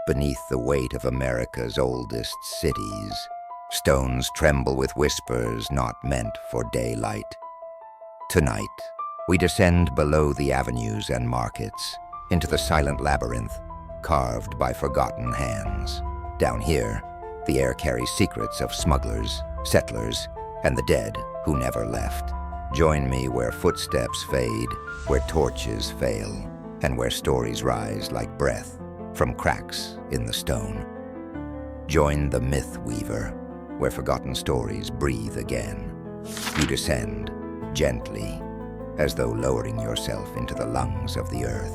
beneath the weight of America's oldest cities. Stones tremble with whispers not meant for daylight. Tonight, we descend below the avenues and markets, into the silent labyrinth, carved by forgotten hands. Down here, the air carries secrets of smugglers, settlers, and the dead who never left. Join me where footsteps fade, where torches fail, and where stories rise like breath from cracks in the stone. Join the myth weaver, where forgotten stories breathe again. You descend, gently, as though lowering yourself into the lungs of the earth.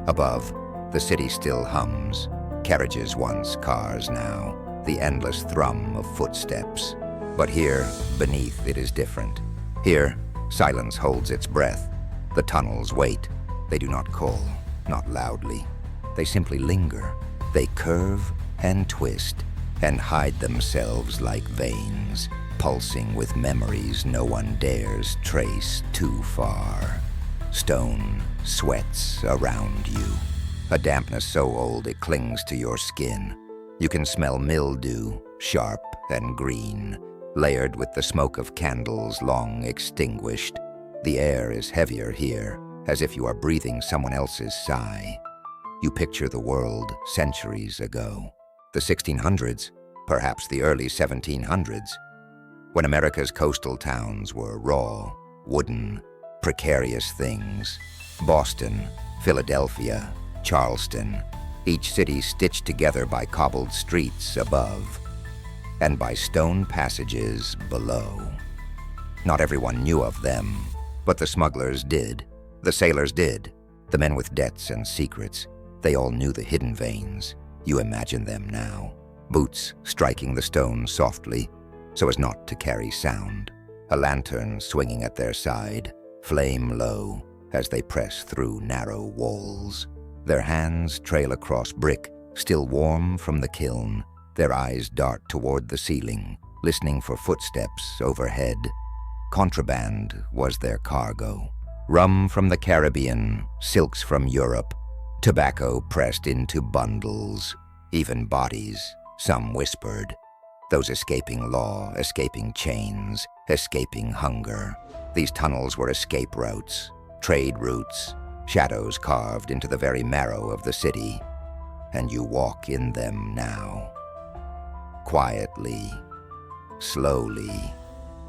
Above, the city still hums, carriages once, cars now, the endless thrum of footsteps. But here, beneath, it is different. Here, silence holds its breath. The tunnels wait. They do not call, not loudly. They simply linger. They curve and twist and hide themselves like veins, pulsing with memories no one dares trace too far. Stone sweats around you, a dampness so old it clings to your skin. You can smell mildew, sharp and green, layered with the smoke of candles long extinguished. The air is heavier here, as if you are breathing someone else's sigh. You picture the world centuries ago, the 1600s, perhaps the early 1700s, when America's coastal towns were raw, wooden, precarious things. Boston, Philadelphia, Charleston, each city stitched together by cobbled streets above, and by stone passages below. Not everyone knew of them, but the smugglers did, the sailors did, the men with debts and secrets. They all knew the hidden veins. You imagine them now, boots striking the stone softly, so as not to carry sound, a lantern swinging at their side, flame low as they press through narrow walls. Their hands trail across brick, still warm from the kiln. Their eyes dart toward the ceiling, listening for footsteps overhead. Contraband was their cargo. Rum from the Caribbean, silks from Europe, tobacco pressed into bundles, even bodies, some whispered. Those escaping law, escaping chains, escaping hunger. These tunnels were escape routes, trade routes, shadows carved into the very marrow of the city. And you walk in them now. Quietly, slowly,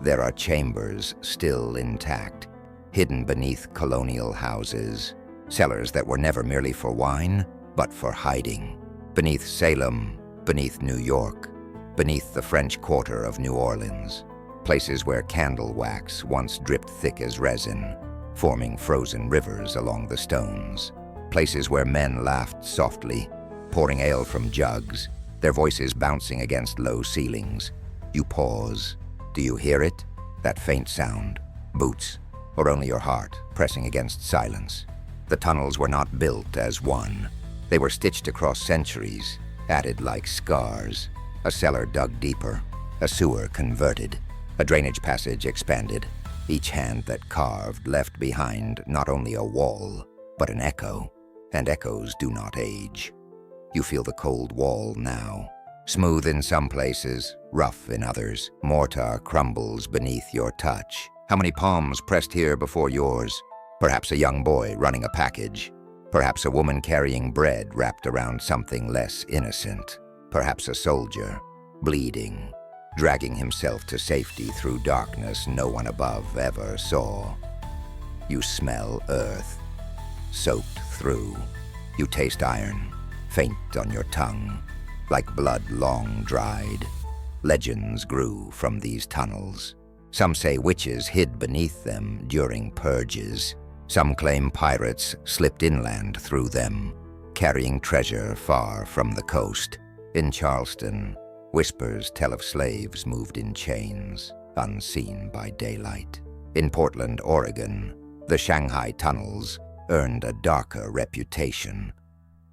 there are chambers still intact, hidden beneath colonial houses, cellars that were never merely for wine, but for hiding. Beneath Salem, beneath New York, beneath the French Quarter of New Orleans, places where candle wax once dripped thick as resin, forming frozen rivers along the stones. Places where men laughed softly, pouring ale from jugs, their voices bouncing against low ceilings. You pause. Do you hear it? That faint sound? Boots? Or only your heart pressing against silence? The tunnels were not built as one. They were stitched across centuries, added like scars. A cellar dug deeper, a sewer converted, a drainage passage expanded. Each hand that carved left behind not only a wall, but an echo, and echoes do not age. You feel the cold wall now, smooth in some places, rough in others. Mortar crumbles beneath your touch. How many palms pressed here before yours? Perhaps a young boy running a package. Perhaps a woman carrying bread wrapped around something less innocent. Perhaps a soldier, bleeding, dragging himself to safety through darkness no one above ever saw. You smell earth, soaked through. You taste iron, faint on your tongue, like blood long dried. Legends grew from these tunnels. Some say witches hid beneath them during purges. Some claim pirates slipped inland through them, carrying treasure far from the coast. In Charleston, whispers tell of slaves moved in chains, unseen by daylight. In Portland, Oregon, the Shanghai tunnels earned a darker reputation.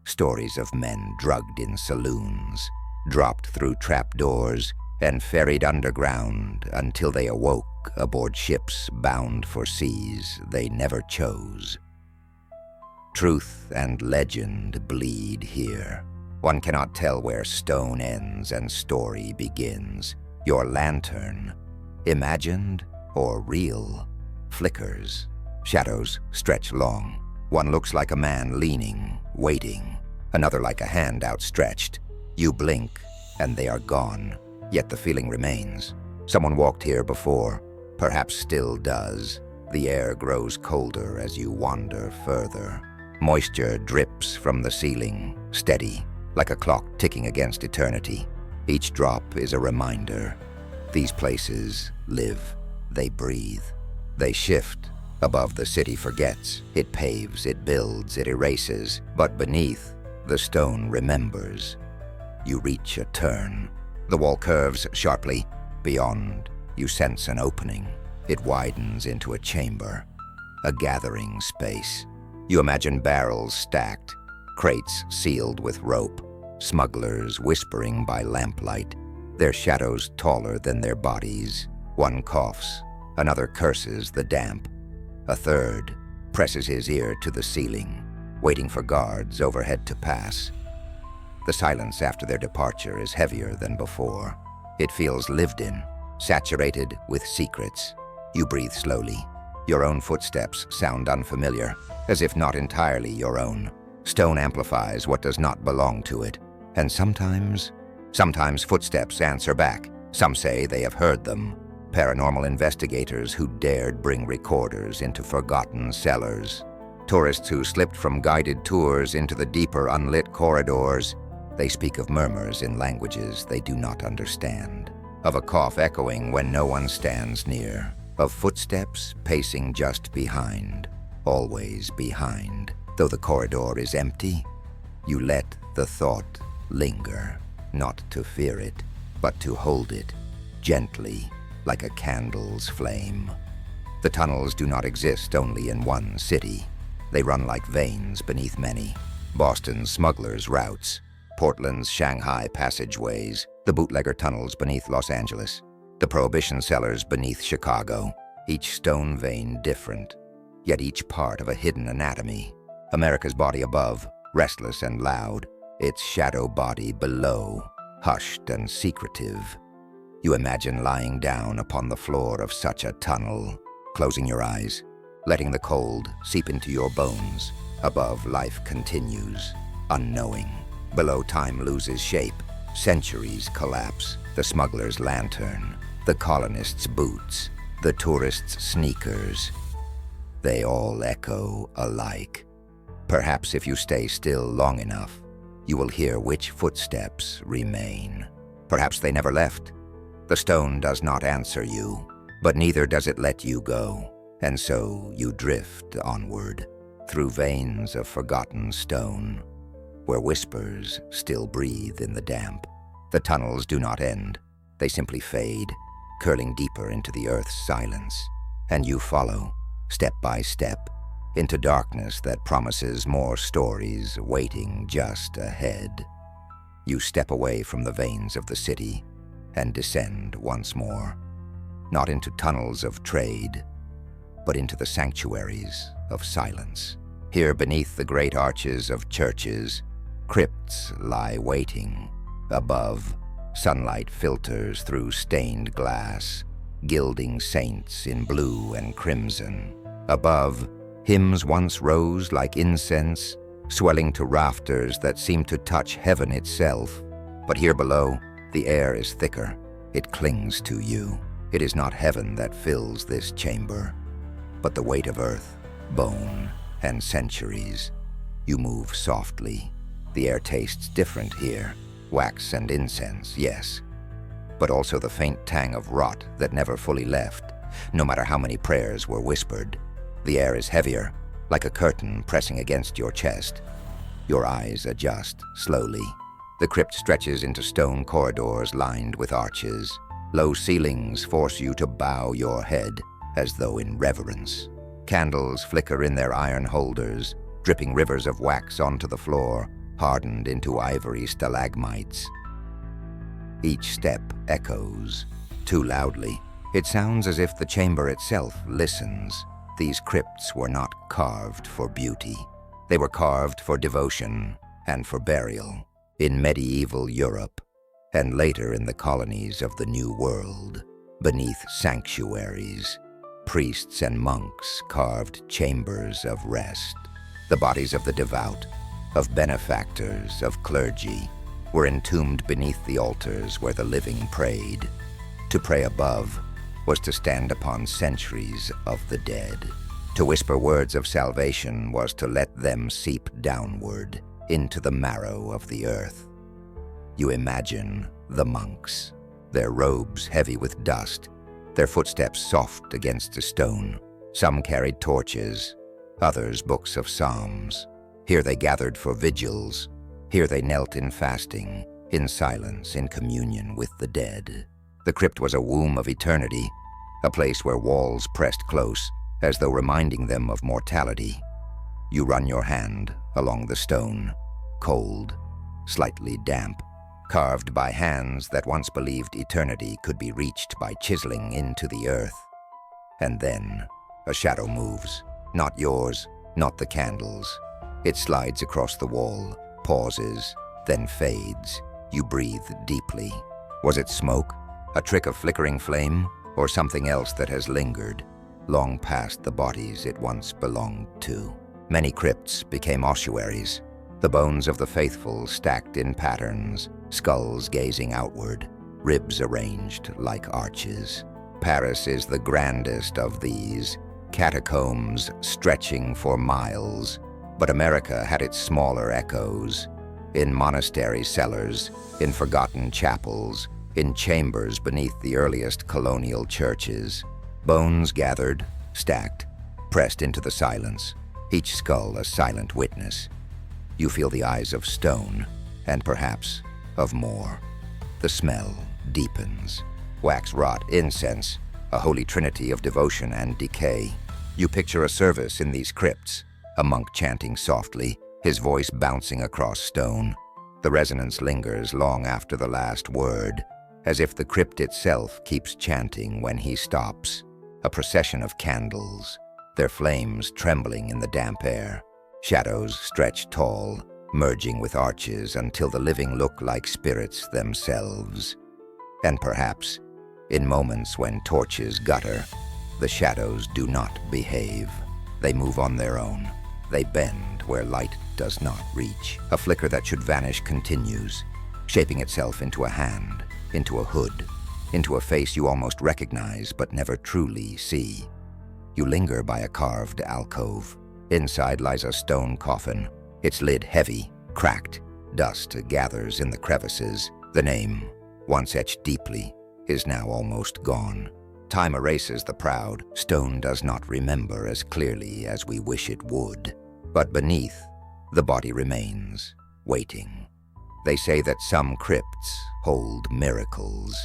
Stories of men drugged in saloons, dropped through trapdoors, and ferried underground until they awoke aboard ships bound for seas they never chose. Truth and legend bleed here. One cannot tell where stone ends and story begins. Your lantern, imagined or real, flickers. Shadows stretch long. One looks like a man leaning, waiting. Another like a hand outstretched. You blink, and they are gone. Yet the feeling remains. Someone walked here before, perhaps still does. The air grows colder as you wander further. Moisture drips from the ceiling, steady, like a clock ticking against eternity. Each drop is a reminder. These places live, they breathe, they shift. Above, the city forgets. It paves, it builds, it erases. But beneath, the stone remembers. You reach a turn. The wall curves sharply. Beyond, you sense an opening. It widens into a chamber, a gathering space. You imagine barrels stacked, crates sealed with rope, smugglers whispering by lamplight, their shadows taller than their bodies. One coughs, another curses the damp. A third presses his ear to the ceiling, waiting for guards overhead to pass. The silence after their departure is heavier than before. It feels lived in, saturated with secrets. You breathe slowly. Your own footsteps sound unfamiliar, as if not entirely your own. Stone amplifies what does not belong to it. And sometimes footsteps answer back. Some say they have heard them. Paranormal investigators who dared bring recorders into forgotten cellars. Tourists who slipped from guided tours into the deeper unlit corridors. They speak of murmurs in languages they do not understand. Of a cough echoing when no one stands near. Of footsteps pacing just behind. Always behind. Though the corridor is empty, you let the thought linger. Not to fear it, but to hold it gently, like a candle's flame. The tunnels do not exist only in one city. They run like veins beneath many. Boston's smugglers' routes, Portland's Shanghai passageways, the bootlegger tunnels beneath Los Angeles, the prohibition cellars beneath Chicago, each stone vein different, yet each part of a hidden anatomy. America's body above, restless and loud, its shadow body below, hushed and secretive. You imagine lying down upon the floor of such a tunnel, closing your eyes, letting the cold seep into your bones. Above, life continues, unknowing. Below, time loses shape. Centuries collapse. The smuggler's lantern, the colonist's boots, the tourist's sneakers. They all echo alike. Perhaps if you stay still long enough, you will hear which footsteps remain. Perhaps they never left. The stone does not answer you, but neither does it let you go. And so you drift onward, through veins of forgotten stone, where whispers still breathe in the damp. The tunnels do not end. They simply fade, curling deeper into the earth's silence. And you follow, step by step, into darkness that promises more stories waiting just ahead. You step away from the veins of the city and descend once more, not into tunnels of trade, but into the sanctuaries of silence. Here beneath the great arches of churches, crypts lie waiting. Above, sunlight filters through stained glass, gilding saints in blue and crimson. Above, hymns once rose like incense, swelling to rafters that seem to touch heaven itself. But here below, the air is thicker. It clings to you. It is not heaven that fills this chamber, but the weight of earth, bone, and centuries. You move softly. The air tastes different here. Wax and incense, yes, but also the faint tang of rot that never fully left, no matter how many prayers were whispered. The air is heavier, like a curtain pressing against your chest. Your eyes adjust slowly. The crypt stretches into stone corridors lined with arches. Low ceilings force you to bow your head, as though in reverence. Candles flicker in their iron holders, dripping rivers of wax onto the floor, hardened into ivory stalagmites. Each step echoes, too loudly. It sounds as if the chamber itself listens. These crypts were not carved for beauty. They were carved for devotion and for burial. in medieval Europe, and later in the colonies of the New World, beneath sanctuaries, priests and monks carved chambers of rest. The bodies of the devout, of benefactors, of clergy, were entombed beneath the altars where the living prayed. To pray above was to stand upon centuries of the dead. To whisper words of salvation was to let them seep downward into the marrow of the earth. You imagine the monks, their robes heavy with dust, their footsteps soft against a stone. Some carried torches, others books of psalms. Here they gathered for vigils. Here they knelt in fasting, in silence, in communion with the dead. The crypt was a womb of eternity, a place where walls pressed close, as though reminding them of mortality. You run your hand along the stone, cold, slightly damp, carved by hands that once believed eternity could be reached by chiseling into the earth. And then a shadow moves, not yours, not the candles. It slides across the wall, pauses, then fades. You breathe deeply. Was it smoke, a trick of flickering flame, or something else that has lingered, long past the bodies it once belonged to? Many crypts became ossuaries, the bones of the faithful stacked in patterns, skulls gazing outward, ribs arranged like arches. Paris is the grandest of these, catacombs stretching for miles, but America had its smaller echoes, in monastery cellars, in forgotten chapels, in chambers beneath the earliest colonial churches. Bones gathered, stacked, pressed into the silence, each skull a silent witness. You feel the eyes of stone, and perhaps of more. The smell deepens. Wax-wrought incense, a holy trinity of devotion and decay. You picture a service in these crypts, a monk chanting softly, his voice bouncing across stone. The resonance lingers long after the last word, as if the crypt itself keeps chanting when he stops. A procession of candles, their flames trembling in the damp air. Shadows stretch tall, merging with arches until the living look like spirits themselves. And perhaps, in moments when torches gutter, the shadows do not behave. They move on their own. They bend where light does not reach. A flicker that should vanish continues, shaping itself into a hand, into a hood, into a face you almost recognize but never truly see. You linger by a carved alcove. Inside lies a stone coffin, its lid heavy, cracked. Dust gathers in the crevices. The name, once etched deeply, is now almost gone. Time erases the proud. Stone does not remember as clearly as we wish it would. But beneath, the body remains, waiting. They say that some crypts hold miracles,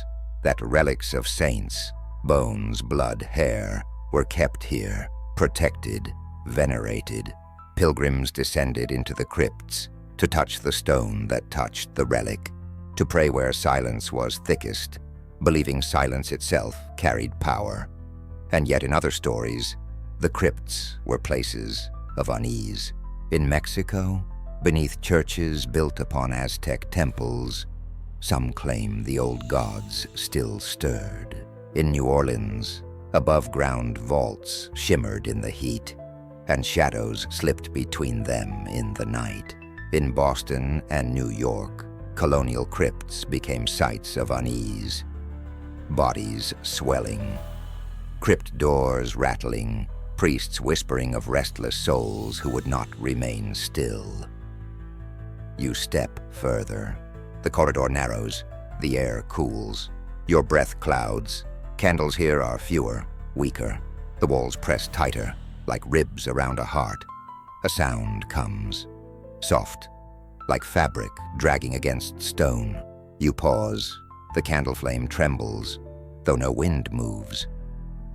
that relics of saints, bones, blood, hair, were kept here, protected, venerated. Pilgrims descended into the crypts to touch the stone that touched the relic, to pray where silence was thickest, believing silence itself carried power. And yet in other stories, the crypts were places of unease. In Mexico, beneath churches built upon Aztec temples, some claim the old gods still stirred. In New Orleans, above-ground vaults shimmered in the heat, and shadows slipped between them in the night. In Boston and New York, colonial crypts became sites of unease. Bodies swelling, crypt doors rattling, priests whispering of restless souls who would not remain still. You step further. The corridor narrows, the air cools. Your breath clouds. Candles here are fewer, weaker. The walls press tighter, like ribs around a heart. A sound comes, soft, like fabric dragging against stone. You pause. The candle flame trembles, though no wind moves.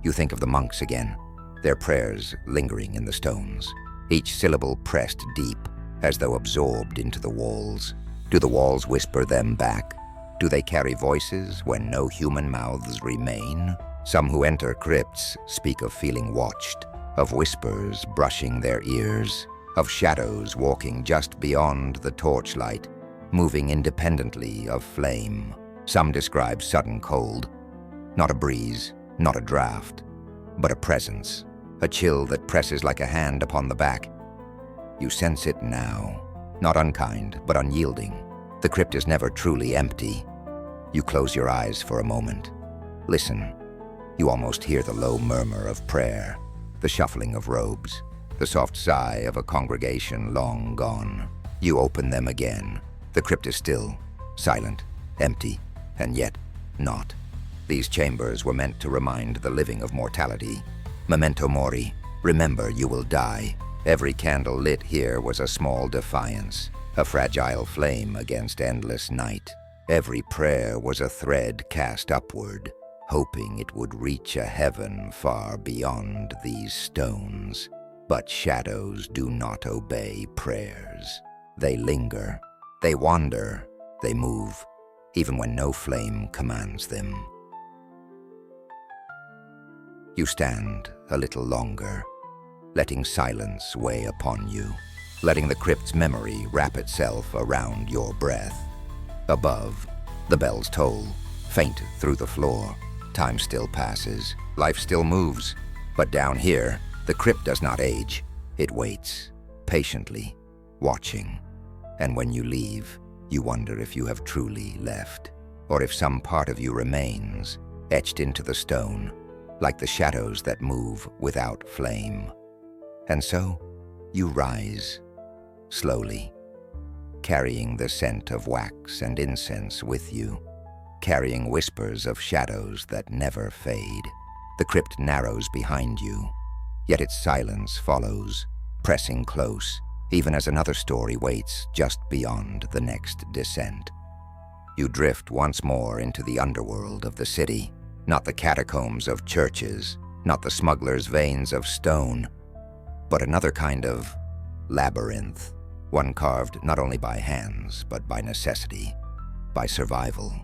You think of the monks again, their prayers lingering in the stones, each syllable pressed deep, as though absorbed into the walls. Do the walls whisper them back? Do they carry voices when no human mouths remain? Some who enter crypts speak of feeling watched, of whispers brushing their ears, of shadows walking just beyond the torchlight. moving independently of flame. Some describe sudden cold. Not a breeze, not a draft, but a presence, a chill that presses like a hand upon the back. You sense it now, not unkind, but unyielding. The crypt is never truly empty. You close your eyes for a moment. Listen. You almost hear the low murmur of prayer, the shuffling of robes, the soft sigh of a congregation long gone. You open them again. The crypt is still, silent, empty, and yet not. These chambers were meant to remind the living of mortality. Memento mori, remember you will die. Every candle lit here was a small defiance, a fragile flame against endless night. Every prayer was a thread cast upward, hoping it would reach a heaven far beyond these stones. But shadows do not obey prayers. They linger, they wander, they move, even when no flame commands them. You stand a little longer, letting silence weigh upon you, letting the crypt's memory wrap itself around your breath. Above, the bells toll, faint through the floor. Time still passes, life still moves. But down here, the crypt does not age. It waits, patiently, watching. And when you leave, you wonder if you have truly left, or if some part of you remains, etched into the stone, like the shadows that move without flame. And so, you rise, slowly, carrying the scent of wax and incense with you, carrying whispers of shadows that never fade. The crypt narrows behind you, yet its silence follows, pressing close, even as another story waits just beyond the next descent. You drift once more into the underworld of the city, not the catacombs of churches, not the smuggler's veins of stone, but another kind of labyrinth, one carved not only by hands, but by necessity, by survival.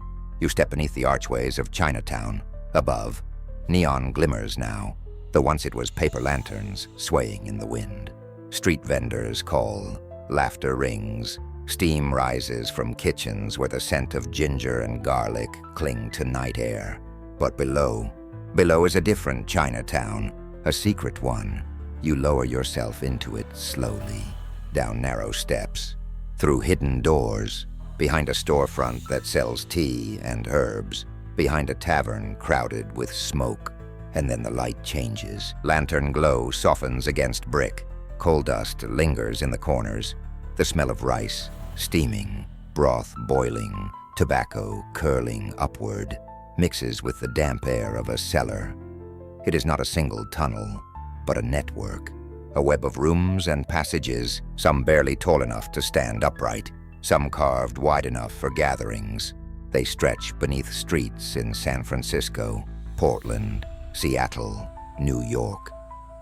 You step beneath the archways of Chinatown. Above, neon glimmers now, though once it was paper lanterns swaying in the wind. Street vendors call, laughter rings, steam rises from kitchens where the scent of ginger and garlic cling to night air. But below is a different Chinatown, a secret one. You lower yourself into it slowly, down narrow steps, through hidden doors, behind a storefront that sells tea and herbs, behind a tavern crowded with smoke. And then the light changes. Lantern glow softens against brick. Coal dust lingers in the corners. The smell of rice, steaming, broth boiling, tobacco curling upward, mixes with the damp air of a cellar. It is not a single tunnel, but a network, a web of rooms and passages, some barely tall enough to stand upright, some carved wide enough for gatherings. They stretch beneath streets in San Francisco, Portland, Seattle, New York.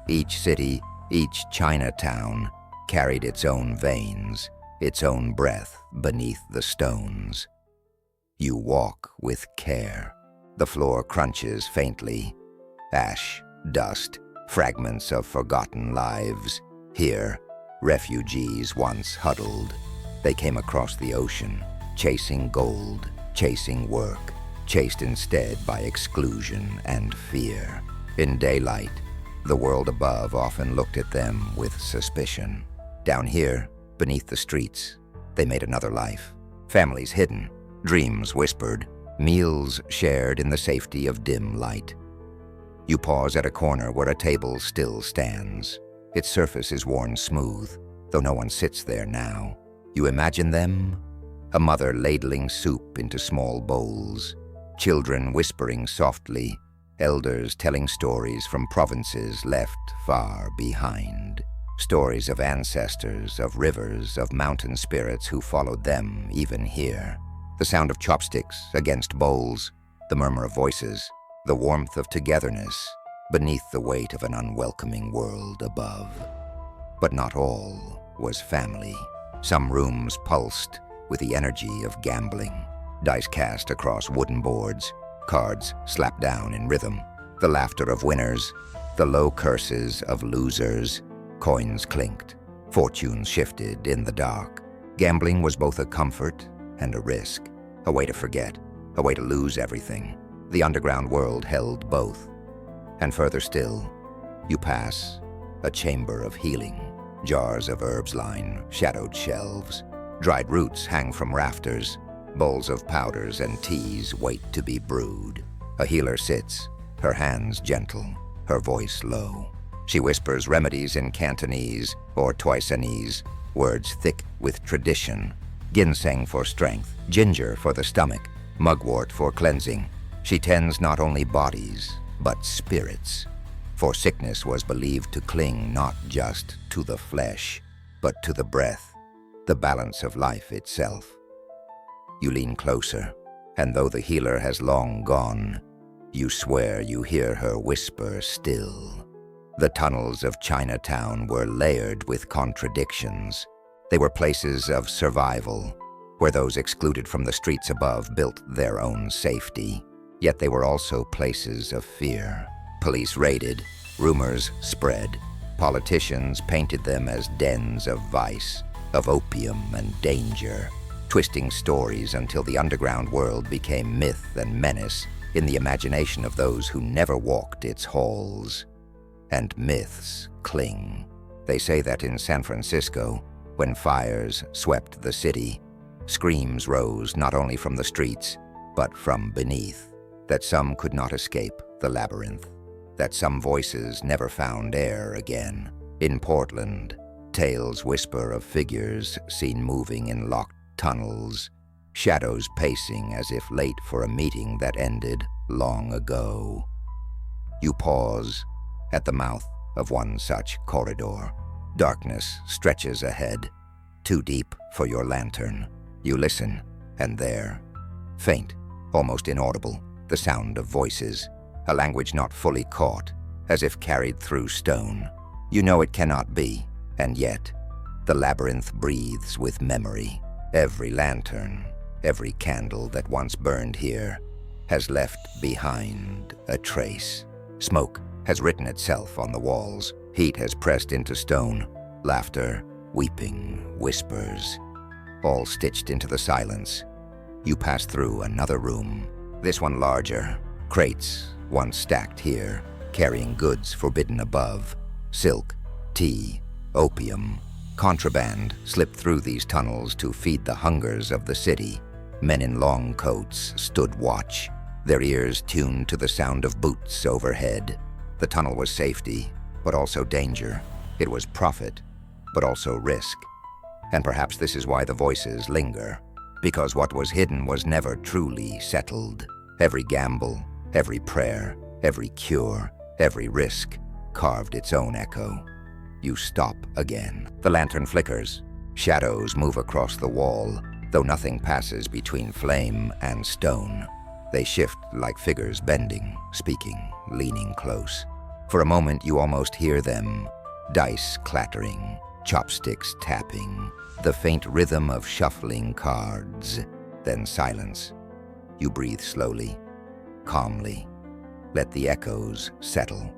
Each city, each Chinatown, carried its own veins, its own breath beneath the stones. You walk with care. The floor crunches faintly. Ash, dust, fragments of forgotten lives. Here, refugees once huddled. They came across the ocean, chasing gold, chasing work, chased instead by exclusion and fear. In daylight, the world above often looked at them with suspicion. Down here, beneath the streets, they made another life. Families hidden, dreams whispered, meals shared in the safety of dim light. You pause at a corner where a table still stands. Its surface is worn smooth, though no one sits there now. You imagine them, a mother ladling soup into small bowls, children whispering softly, elders telling stories from provinces left far behind. Stories of ancestors, of rivers, of mountain spirits who followed them even here. The sound of chopsticks against bowls, the murmur of voices, the warmth of togetherness beneath the weight of an unwelcoming world above. But not all was family. Some rooms pulsed with the energy of gambling, dice cast across wooden boards, cards slapped down in rhythm, the laughter of winners, the low curses of losers. Coins clinked, fortunes shifted in the dark. Gambling was both a comfort and a risk, a way to forget, a way to lose everything. The underground world held both. And further still, you pass a chamber of healing. Jars of herbs line shadowed shelves. Dried roots hang from rafters. Bowls of powders and teas wait to be brewed. A healer sits, her hands gentle, her voice low. She whispers remedies in Cantonese or Twisanese, words thick with tradition. Ginseng for strength, ginger for the stomach, mugwort for cleansing. She tends not only bodies, but spirits. For sickness was believed to cling not just to the flesh, but to the breath, the balance of life itself. You lean closer, and though the healer has long gone, you swear you hear her whisper still. The tunnels of Chinatown were layered with contradictions. They were places of survival, where those excluded from the streets above built their own safety. Yet they were also places of fear. Police raided, rumors spread. Politicians painted them as dens of vice, of opium and danger, twisting stories until the underground world became myth and menace in the imagination of those who never walked its halls. And myths cling. They say that in San Francisco, when fires swept the city, screams rose not only from the streets, but from beneath, that some could not escape the labyrinth, that some voices never found air again. In Portland, tales whisper of figures seen moving in locked tunnels, shadows pacing as if late for a meeting that ended long ago. You pause at the mouth of one such corridor. Darkness stretches ahead, too deep for your lantern. You listen, and there, faint, almost inaudible, the sound of voices, a language not fully caught, as if carried through stone. You know it cannot be, and yet, the labyrinth breathes with memory. Every lantern, every candle that once burned here, has left behind a trace. Smoke has written itself on the walls. Heat has pressed into stone. Laughter, weeping, whispers, all stitched into the silence. You pass through another room, this one larger. Crates, once stacked here, carrying goods forbidden above. Silk, tea, opium, contraband slipped through these tunnels to feed the hungers of the city. Men in long coats stood watch, their ears tuned to the sound of boots overhead. The tunnel was safety, but also danger. It was profit, but also risk. And perhaps this is why the voices linger, because what was hidden was never truly settled. Every gamble, every prayer, every cure, every risk carved its own echo. You stop again. The lantern flickers. Shadows move across the wall, though nothing passes between flame and stone. They shift like figures bending, speaking, leaning close. For a moment you almost hear them, dice clattering, chopsticks tapping, the faint rhythm of shuffling cards. Then silence. You breathe slowly, calmly. Let the echoes settle.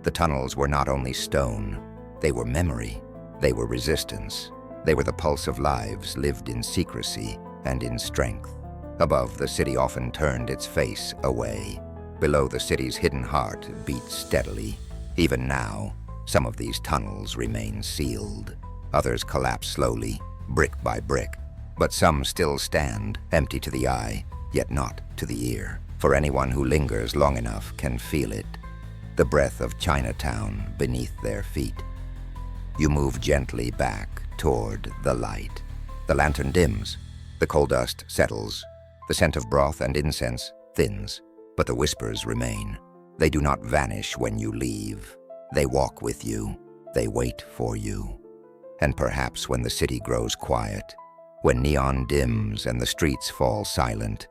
The tunnels were not only stone, they were memory, they were resistance. They were the pulse of lives lived in secrecy and in strength. Above, the city often turned its face away. Below, the city's hidden heart beat steadily. Even now, some of these tunnels remain sealed. Others collapse slowly, brick by brick. But some still stand, empty to the eye, yet not to the ear. For anyone who lingers long enough can feel it, the breath of Chinatown beneath their feet. You move gently back toward the light. The lantern dims, the coal dust settles, the scent of broth and incense thins, but the whispers remain. They do not vanish when you leave. They walk with you. They wait for you. And perhaps when the city grows quiet, when neon dims and the streets fall silent,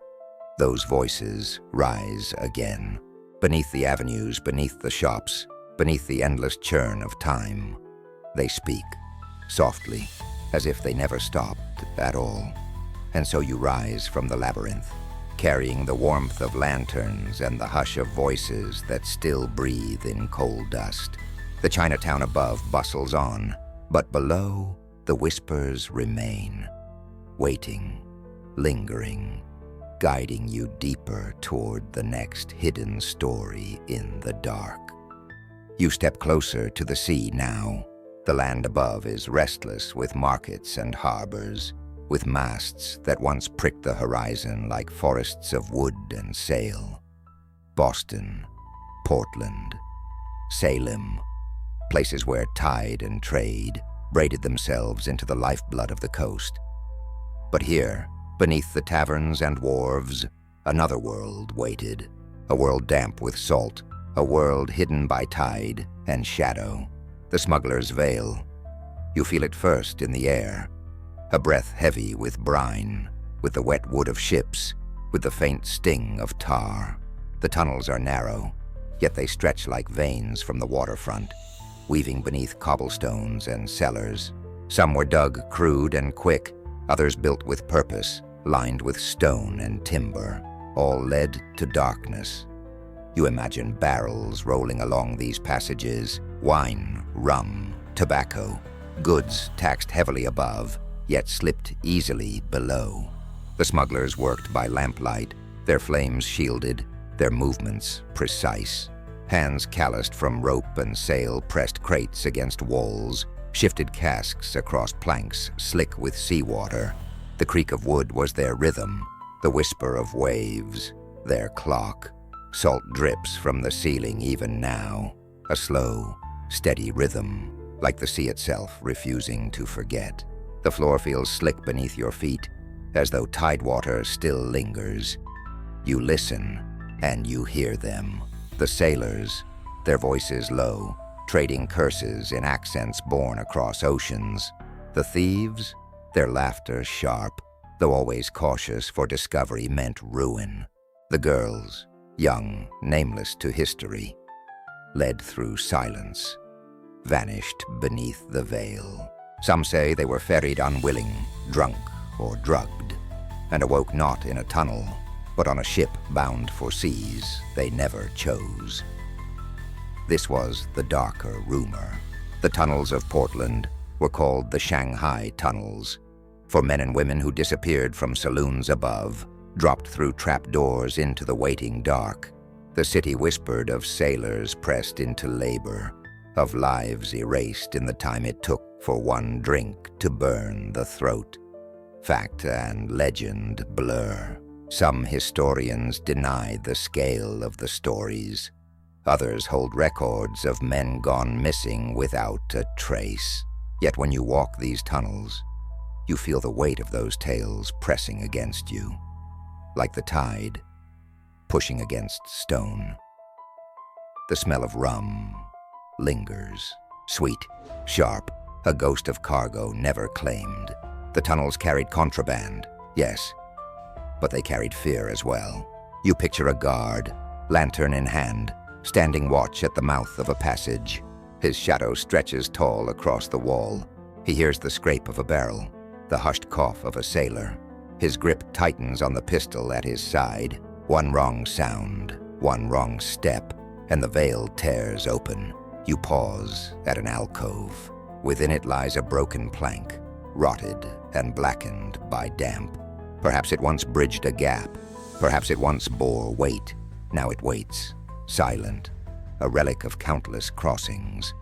those voices rise again. Beneath the avenues, beneath the shops, beneath the endless churn of time, they speak, softly, as if they never stopped at all. And so you rise from the labyrinth, carrying the warmth of lanterns and the hush of voices that still breathe in coal dust. The Chinatown above bustles on, but below, the whispers remain. waiting, lingering, guiding you deeper toward the next hidden story in the dark. You step closer to the sea now. The land above is restless with markets and harbors, with masts that once pricked the horizon like forests of wood and sail. Boston, Portland, Salem, places where tide and trade braided themselves into the lifeblood of the coast. But here, beneath the taverns and wharves, another world waited, a world damp with salt, a world hidden by tide and shadow, the smuggler's veil. You feel it first in the air, a breath heavy with brine, with the wet wood of ships, with the faint sting of tar. The tunnels are narrow, yet they stretch like veins from the waterfront, weaving beneath cobblestones and cellars. Some were dug crude and quick, others built with purpose, lined with stone and timber, all led to darkness. You imagine barrels rolling along these passages, wine, rum, tobacco, goods taxed heavily above, yet slipped easily below. The smugglers worked by lamplight, their flames shielded, their movements precise. Hands calloused from rope and sail pressed crates against walls, shifted casks across planks slick with seawater. The creak of wood was their rhythm, the whisper of waves, their clock. Salt drips from the ceiling even now, a slow, steady rhythm, like the sea itself refusing to forget. The floor feels slick beneath your feet, as though tidewater still lingers. You listen, and you hear them. The sailors, their voices low, trading curses in accents borne across oceans. The thieves, their laughter sharp, though always cautious, for discovery meant ruin. The girls, young, nameless to history, led through silence, vanished beneath the veil. Some say they were ferried unwilling, drunk or drugged, and awoke not in a tunnel, but on a ship bound for seas they never chose. This was the darker rumor. The tunnels of Portland were called the Shanghai tunnels, for men and women who disappeared from saloons above, dropped through trap doors into the waiting dark. The city whispered of sailors pressed into labor, of lives erased in the time it took for one drink to burn the throat. Fact and legend blur. Some historians deny the scale of the stories. Others hold records of men gone missing without a trace. Yet when you walk these tunnels, you feel the weight of those tales pressing against you, like the tide pushing against stone. The smell of rum lingers, sweet, sharp, a ghost of cargo never claimed. The tunnels carried contraband, yes, but they carried fear as well. You picture a guard, lantern in hand, standing watch at the mouth of a passage. His shadow stretches tall across the wall. He hears the scrape of a barrel, the hushed cough of a sailor. His grip tightens on the pistol at his side. One wrong sound, one wrong step, and the veil tears open. You pause at an alcove. Within it lies a broken plank, rotted and blackened by damp. Perhaps it once bridged a gap. Perhaps it once bore weight. Now it waits, silent, a relic of countless crossings.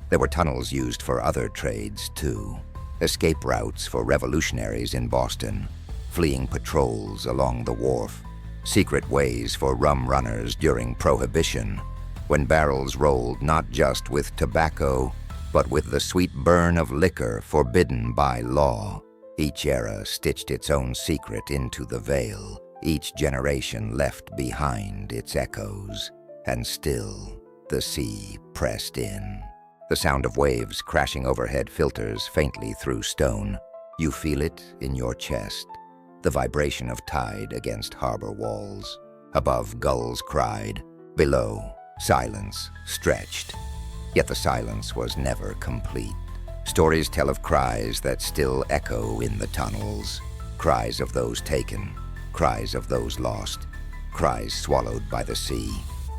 There were tunnels used for other trades, too. Escape routes for revolutionaries in Boston, fleeing patrols along the wharf, secret ways for rum runners during Prohibition, when barrels rolled not just with tobacco, but with the sweet burn of liquor forbidden by law. Each era stitched its own secret into the veil. Each generation left behind its echoes. And still, the sea pressed in. The sound of waves crashing overhead filters faintly through stone. You feel it in your chest, the vibration of tide against harbor walls. Above, gulls cried. Below, silence stretched. Yet the silence was never complete. Stories tell of cries that still echo in the tunnels. Cries of those taken, cries of those lost, cries swallowed by the sea.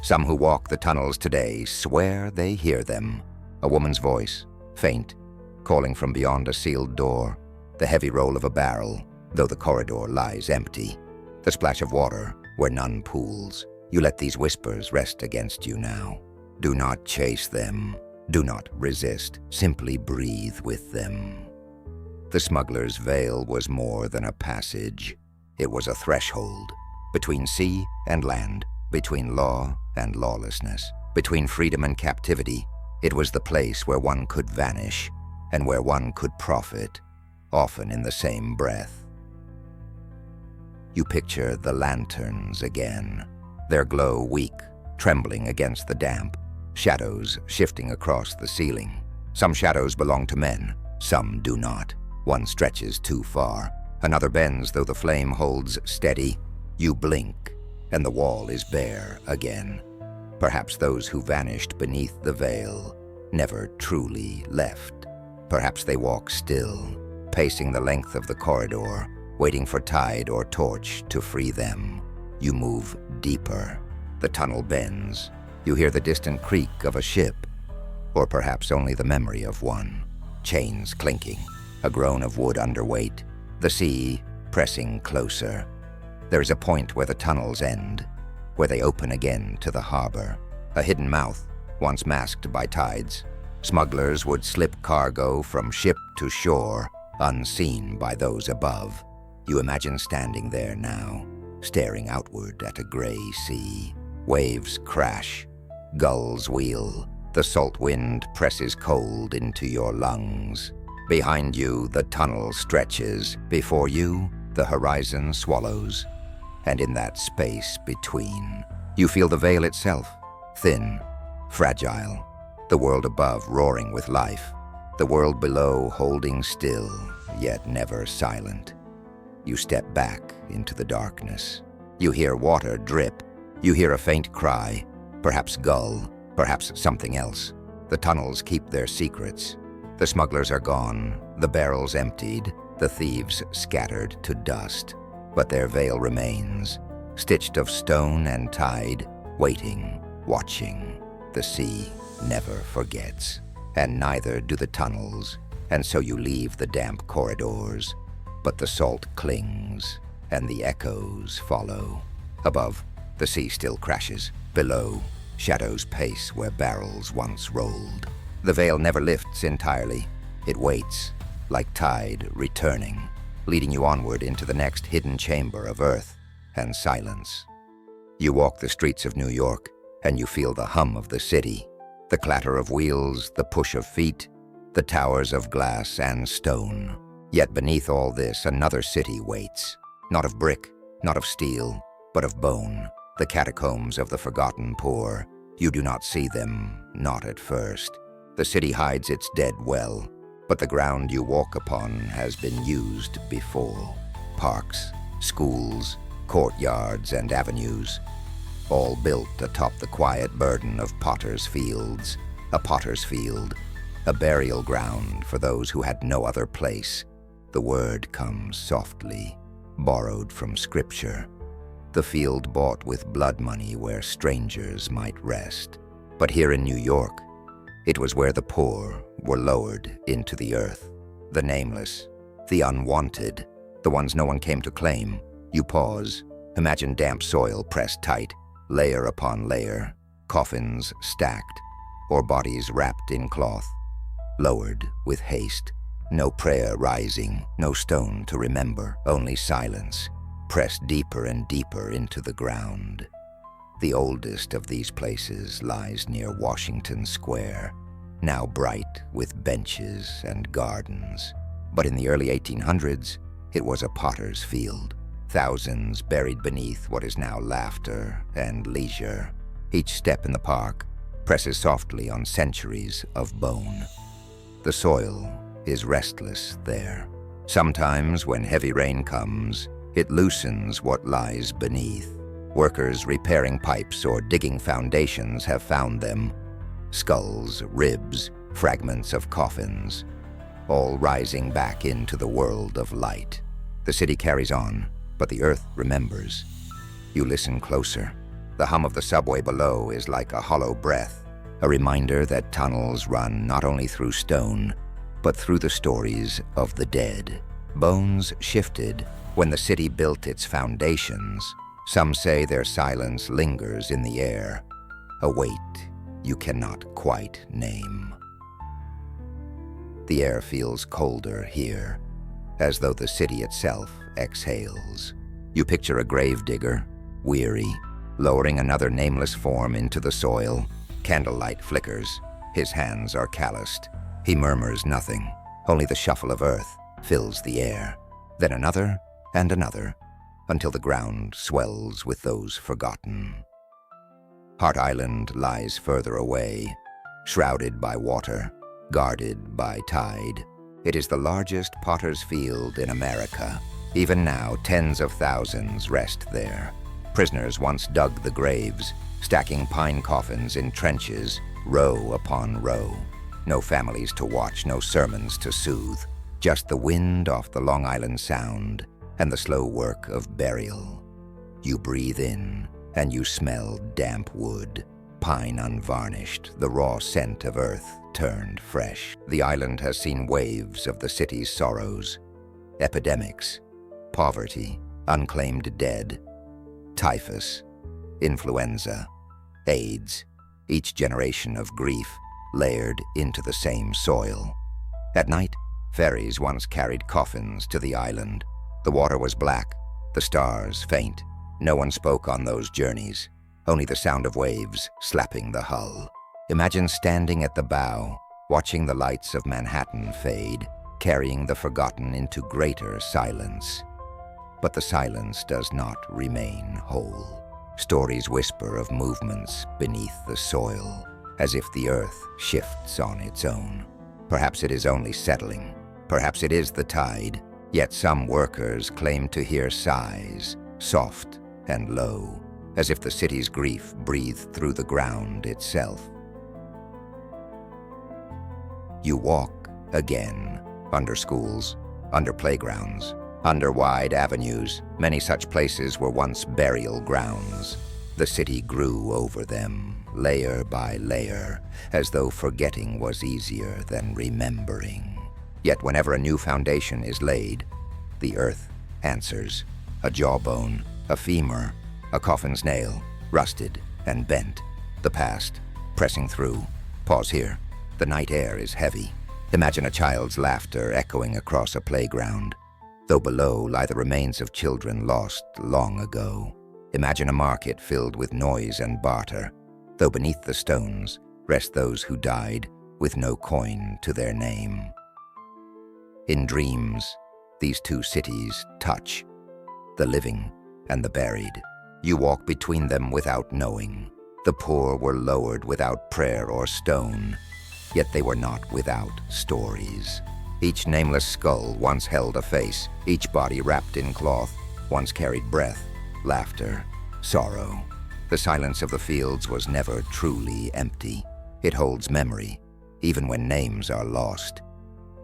Some who walk the tunnels today swear they hear them. A woman's voice, faint, calling from beyond a sealed door. The heavy roll of a barrel, though the corridor lies empty. The splash of water where none pools. You let these whispers rest against you now. Do not chase them. Do not resist. Simply breathe with them. The smuggler's veil was more than a passage. It was a threshold between sea and land, between law and lawlessness, between freedom and captivity. It was the place where one could vanish and where one could profit, often in the same breath. You picture the lanterns again, their glow weak, trembling against the damp, shadows shifting across the ceiling. Some shadows belong to men, some do not. One stretches too far, another bends though the flame holds steady. You blink, and the wall is bare again. Perhaps those who vanished beneath the veil never truly left. Perhaps they walk still, pacing the length of the corridor, waiting for tide or torch to free them. You move deeper. The tunnel bends. You hear the distant creak of a ship, or perhaps only the memory of one. Chains clinking, a groan of wood underweight, the sea pressing closer. There is a point where the tunnels end, where they open again to the harbor. A hidden mouth, once masked by tides. Smugglers would slip cargo from ship to shore, unseen by those above. You imagine standing there now, staring outward at a gray sea. Waves crash, gulls wheel, the salt wind presses cold into your lungs. Behind you, the tunnel stretches. Before you, the horizon swallows. And in that space between, you feel the veil itself, thin, fragile. The world above roaring with life, the world below holding still, yet never silent. You step back into the darkness. You hear water drip. You hear a faint cry, perhaps gull, perhaps something else. The tunnels keep their secrets. The smugglers are gone, the barrels emptied, the thieves scattered to dust. But their veil remains, stitched of stone and tide, waiting, watching. The sea never forgets, and neither do the tunnels, and so you leave the damp corridors. But the salt clings, and the echoes follow. Above, the sea still crashes. Below, shadows pace where barrels once rolled. The veil never lifts entirely. It waits, like tide returning, leading you onward into the next hidden chamber of earth and silence. You walk the streets of New York, and you feel the hum of the city, the clatter of wheels, the push of feet, the towers of glass and stone. Yet beneath all this, another city waits, not of brick, not of steel, but of bone, the catacombs of the forgotten poor. You do not see them, not at first. The city hides its dead well, but the ground you walk upon has been used before. Parks, schools, courtyards, and avenues, all built atop the quiet burden of potters' fields. A potter's field, a burial ground for those who had no other place. The word comes softly, borrowed from scripture. The field bought with blood money where strangers might rest. But here in New York, it was where the poor were lowered into the earth. The nameless, the unwanted, the ones no one came to claim. You pause, imagine damp soil pressed tight, layer upon layer, coffins stacked, or bodies wrapped in cloth, lowered with haste. No prayer rising, no stone to remember, only silence, pressed deeper and deeper into the ground. The oldest of these places lies near Washington Square, now bright with benches and gardens. But in the early 1800s, it was a potter's field. Thousands buried beneath what is now laughter and leisure. Each step in the park presses softly on centuries of bone. The soil is restless there. Sometimes when heavy rain comes, it loosens what lies beneath. Workers repairing pipes or digging foundations have found them. Skulls, ribs, fragments of coffins, all rising back into the world of light. The city carries on, but the earth remembers. You listen closer. The hum of the subway below is like a hollow breath, a reminder that tunnels run not only through stone, but through the stories of the dead. Bones shifted, When the city built its foundations, some say their silence lingers in the air, a weight you cannot quite name. The air feels colder here, as though the city itself exhales. You picture a gravedigger, weary, lowering another nameless form into the soil. Candlelight flickers. His hands are calloused. He murmurs nothing. Only the shuffle of earth fills the air. Then another and another, until the ground swells with those forgotten. Hart Island lies further away, shrouded by water, guarded by tide. It is the largest potter's field in America. Even now, tens of thousands rest there. Prisoners once dug the graves, stacking pine coffins in trenches, row upon row. No families to watch, no sermons to soothe. Just the wind off the Long Island Sound and the slow work of burial. You breathe in, and you smell damp wood, pine unvarnished, the raw scent of earth turned fresh. The island has seen waves of the city's sorrows, epidemics, poverty, unclaimed dead, typhus, influenza, AIDS, each generation of grief layered into the same soil. At night, ferries once carried coffins to the island. The water was black, the stars faint. No one spoke on those journeys, only the sound of waves slapping the hull. Imagine standing at the bow, watching the lights of Manhattan fade, carrying the forgotten into greater silence. But the silence does not remain whole. Stories whisper of movements beneath the soil, as if the earth shifts on its own. Perhaps it is only settling. Perhaps it is the tide. Yet some workers claim to hear sighs, soft and low, as if the city's grief breathed through the ground itself. You walk again, under schools, under playgrounds, under wide avenues. Many such places were once burial grounds. The city grew over them, layer by layer, as though forgetting was easier than remembering. Yet whenever a new foundation is laid, the earth answers. A jawbone, a femur, a coffin's nail, rusted and bent. The past, pressing through. Pause here. The night air is heavy. Imagine a child's laughter echoing across a playground, though below lie the remains of children lost long ago. Imagine a market filled with noise and barter, though beneath the stones rest those who died with no coin to their name. In dreams, these two cities touch, the living and the buried. You walk between them without knowing. The poor were lowered without prayer or stone, yet they were not without stories. Each nameless skull once held a face, each body wrapped in cloth once carried breath, laughter, sorrow. The silence of the fields was never truly empty. It holds memory, even when names are lost.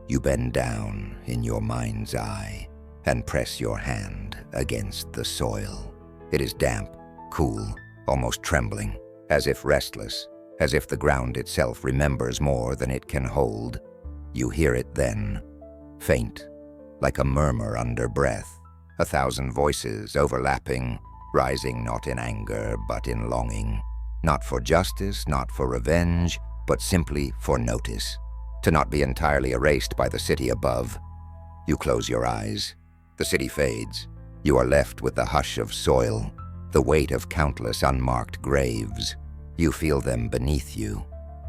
You bend down in your mind's eye and press your hand against the soil. It is damp, cool, almost trembling, as if restless, as if the ground itself remembers more than it can hold. You hear it then, faint, like a murmur under breath, 1,000 voices overlapping, rising not in anger but in longing, not for justice, not for revenge, but simply for notice, to not be entirely erased by the city above. You close your eyes. The city fades. You are left with the hush of soil, the weight of countless unmarked graves. You feel them beneath you,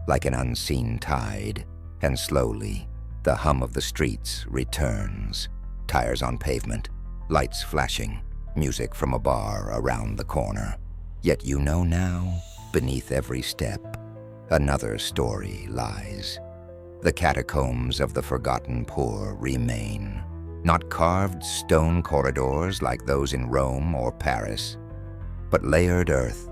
like an unseen tide, and slowly, the hum of the streets returns. Tires on pavement, lights flashing, music from a bar around the corner. Yet you know now, beneath every step, another story lies. The catacombs of the forgotten poor remain, not carved stone corridors like those in Rome or Paris, but layered earth,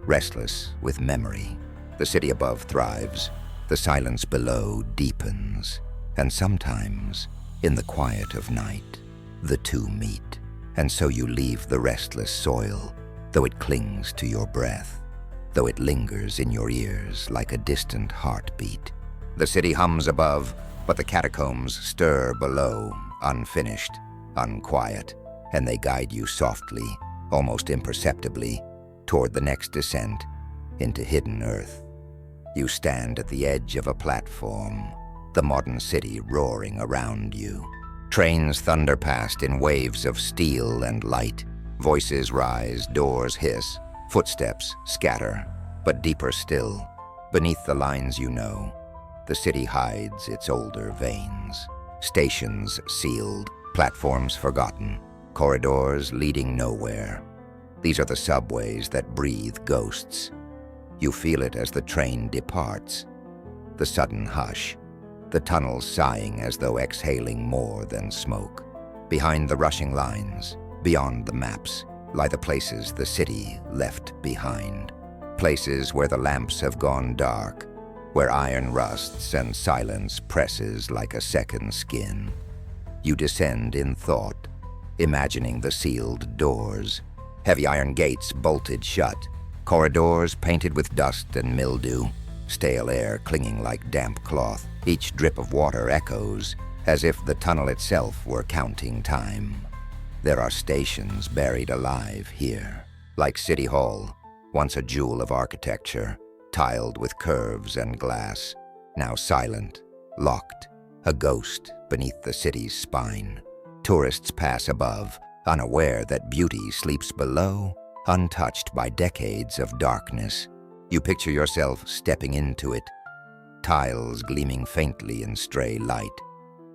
restless with memory. The city above thrives, the silence below deepens, and sometimes, in the quiet of night, the two meet. And so you leave the restless soil, though it clings to your breath, though it lingers in your ears like a distant heartbeat. The city hums above, but the catacombs stir below, unfinished, unquiet. and they guide you softly, almost imperceptibly, toward the next descent into hidden earth. You stand at the edge of a platform, the modern city roaring around you. Trains thunder past in waves of steel and light. Voices rise, doors hiss, footsteps scatter, but deeper still, beneath the lines you know, the city hides its older veins. Stations sealed, platforms forgotten, corridors leading nowhere. These are the subways that breathe ghosts. You feel it as the train departs. The sudden hush, the tunnels sighing as though exhaling more than smoke. Behind the rushing lines, beyond the maps, lie the places the city left behind. Places where the lamps have gone dark, where iron rusts and silence presses like a second skin. You descend in thought, imagining the sealed doors, heavy iron gates bolted shut, corridors painted with dust and mildew, stale air clinging like damp cloth. Each drip of water echoes, as if the tunnel itself were counting time. There are stations buried alive here, like City Hall, once a jewel of architecture, tiled with curves and glass, now silent, locked, a ghost beneath the city's spine. Tourists pass above, unaware that beauty sleeps below, untouched by decades of darkness. You picture yourself stepping into it, tiles gleaming faintly in stray light,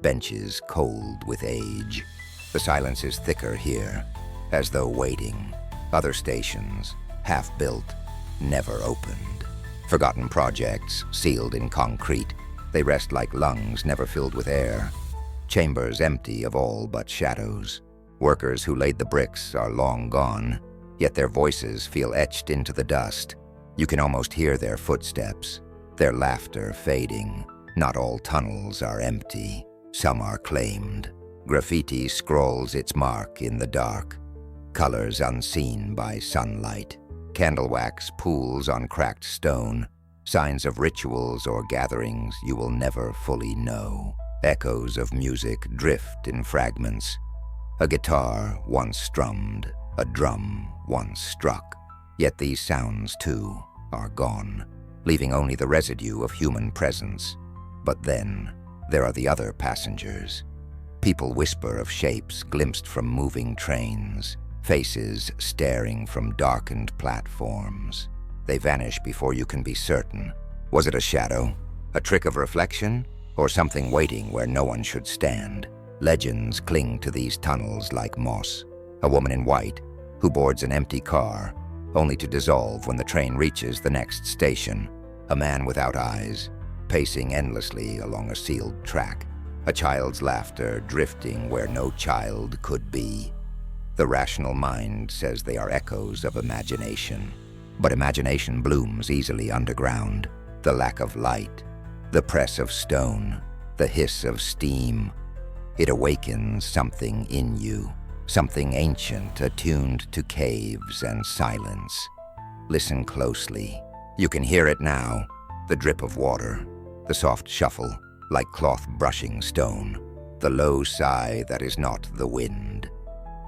benches cold with age. The silence is thicker here, as though waiting. Other stations, half-built, never opened. Forgotten projects, sealed in concrete. They rest like lungs never filled with air. Chambers empty of all but shadows. Workers who laid the bricks are long gone, yet their voices feel etched into the dust. You can almost hear their footsteps, their laughter fading. Not all tunnels are empty. Some are claimed. Graffiti scrawls its mark in the dark, colors unseen by sunlight. Candle wax pools on cracked stone, signs of rituals or gatherings you will never fully know. Echoes of music drift in fragments. A guitar once strummed, a drum once struck. Yet these sounds, too, are gone, leaving only the residue of human presence. But then, there are the other passengers. People whisper of shapes glimpsed from moving trains, faces staring from darkened platforms. They vanish before you can be certain. Was it a shadow, a trick of reflection, or something waiting where no one should stand? Legends cling to these tunnels like moss. A woman in white, who boards an empty car, only to dissolve when the train reaches the next station. A man without eyes, pacing endlessly along a sealed track. A child's laughter drifting where no child could be. The rational mind says they are echoes of imagination. But imagination blooms easily underground. The lack of light, the press of stone, the hiss of steam. It awakens something in you. Something ancient attuned to caves and silence. Listen closely. You can hear it now, the drip of water, the soft shuffle, like cloth brushing stone, the low sigh that is not the wind.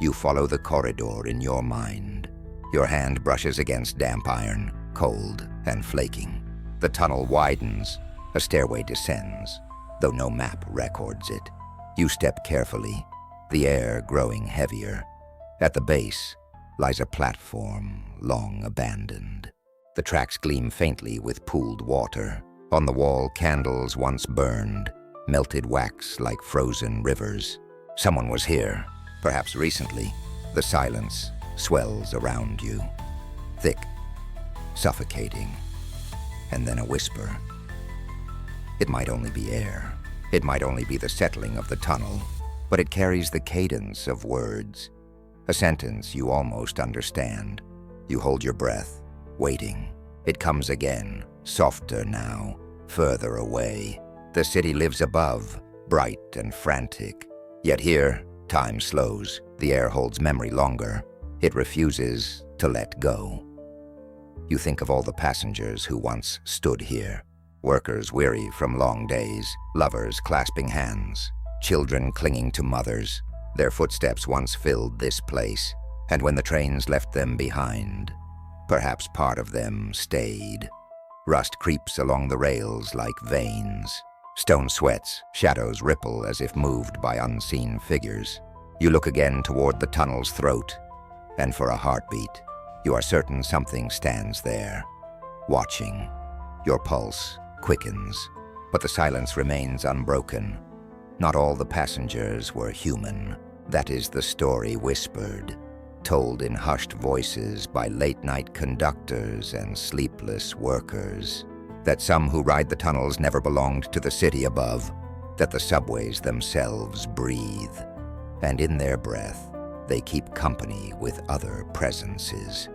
You follow the corridor in your mind. Your hand brushes against damp iron, cold and flaking. The tunnel widens, a stairway descends, though no map records it. You step carefully, the air growing heavier. At the base lies a platform long abandoned. The tracks gleam faintly with pooled water. On the wall, candles once burned, melted wax like frozen rivers. Someone was here, perhaps recently. The silence swells around you, thick, suffocating, and then a whisper. It might only be air. It might only be the settling of the tunnel, but it carries the cadence of words. A sentence you almost understand. You hold your breath, waiting. It comes again, softer now, further away. The city lives above, bright and frantic. Yet here, time slows. The air holds memory longer. It refuses to let go. You think of all the passengers who once stood here. Workers weary from long days, lovers clasping hands, children clinging to mothers. Their footsteps once filled this place, and when the trains left them behind, perhaps part of them stayed. Rust creeps along the rails like veins. Stone sweats, shadows ripple as if moved by unseen figures. You look again toward the tunnel's throat, and for a heartbeat, you are certain something stands there, watching. Your pulse quickens, but the silence remains unbroken. Not all the passengers were human. That is the story whispered, told in hushed voices by late-night conductors and sleepless workers. That some who ride the tunnels never belonged to the city above, that the subways themselves breathe, and in their breath they keep company with other presences.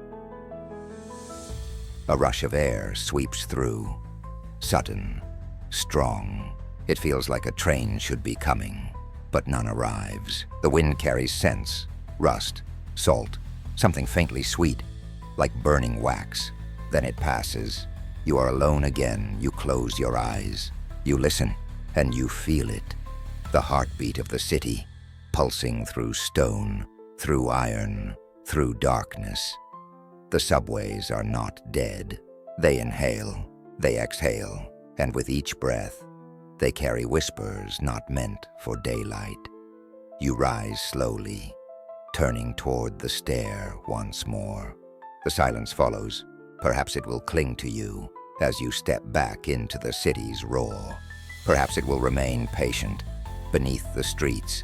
A rush of air sweeps through, sudden, strong. It feels like a train should be coming, but none arrives. The wind carries scents, rust, salt, something faintly sweet, like burning wax. Then it passes. You are alone again. You close your eyes. You listen, and you feel it. The heartbeat of the city, pulsing through stone, through iron, through darkness. The subways are not dead. They inhale, they exhale, and with each breath, they carry whispers not meant for daylight. You rise slowly, turning toward the stair once more. The silence follows. Perhaps it will cling to you as you step back into the city's roar. Perhaps it will remain patient beneath the streets.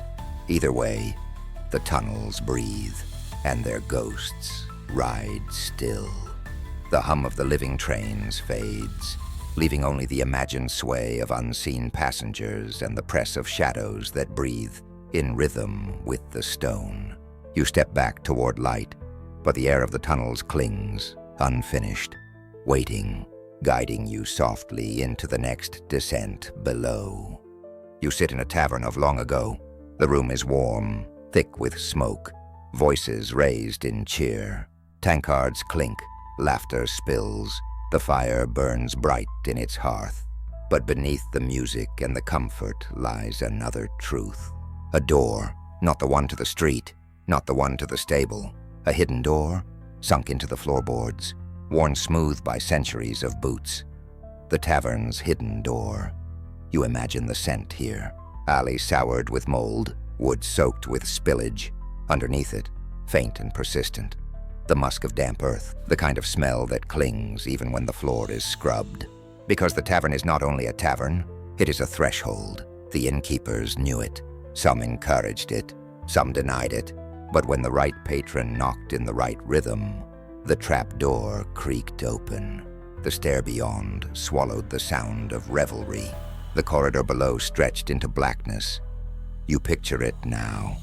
Either way, the tunnels breathe, and their ghosts ride still. The hum of the living trains fades, leaving only the imagined sway of unseen passengers and the press of shadows that breathe in rhythm with the stone. You step back toward light, but the air of the tunnels clings, unfinished, waiting, guiding you softly into the next descent below. You sit in a tavern of long ago. The room is warm, thick with smoke, voices raised in cheer. Tankards clink, laughter spills. The fire burns bright in its hearth. But beneath the music and the comfort lies another truth. A door, not the one to the street, not the one to the stable. A hidden door, sunk into the floorboards, worn smooth by centuries of boots. The tavern's hidden door. You imagine the scent here. Alley soured with mold, wood soaked with spillage. Underneath it, faint and persistent, the musk of damp earth, the kind of smell that clings even when the floor is scrubbed. Because the tavern is not only a tavern, it is a threshold. The innkeepers knew it. Some encouraged it, some denied it. But when the right patron knocked in the right rhythm, the trap door creaked open. The stair beyond swallowed the sound of revelry. The corridor below stretched into blackness. You picture it now.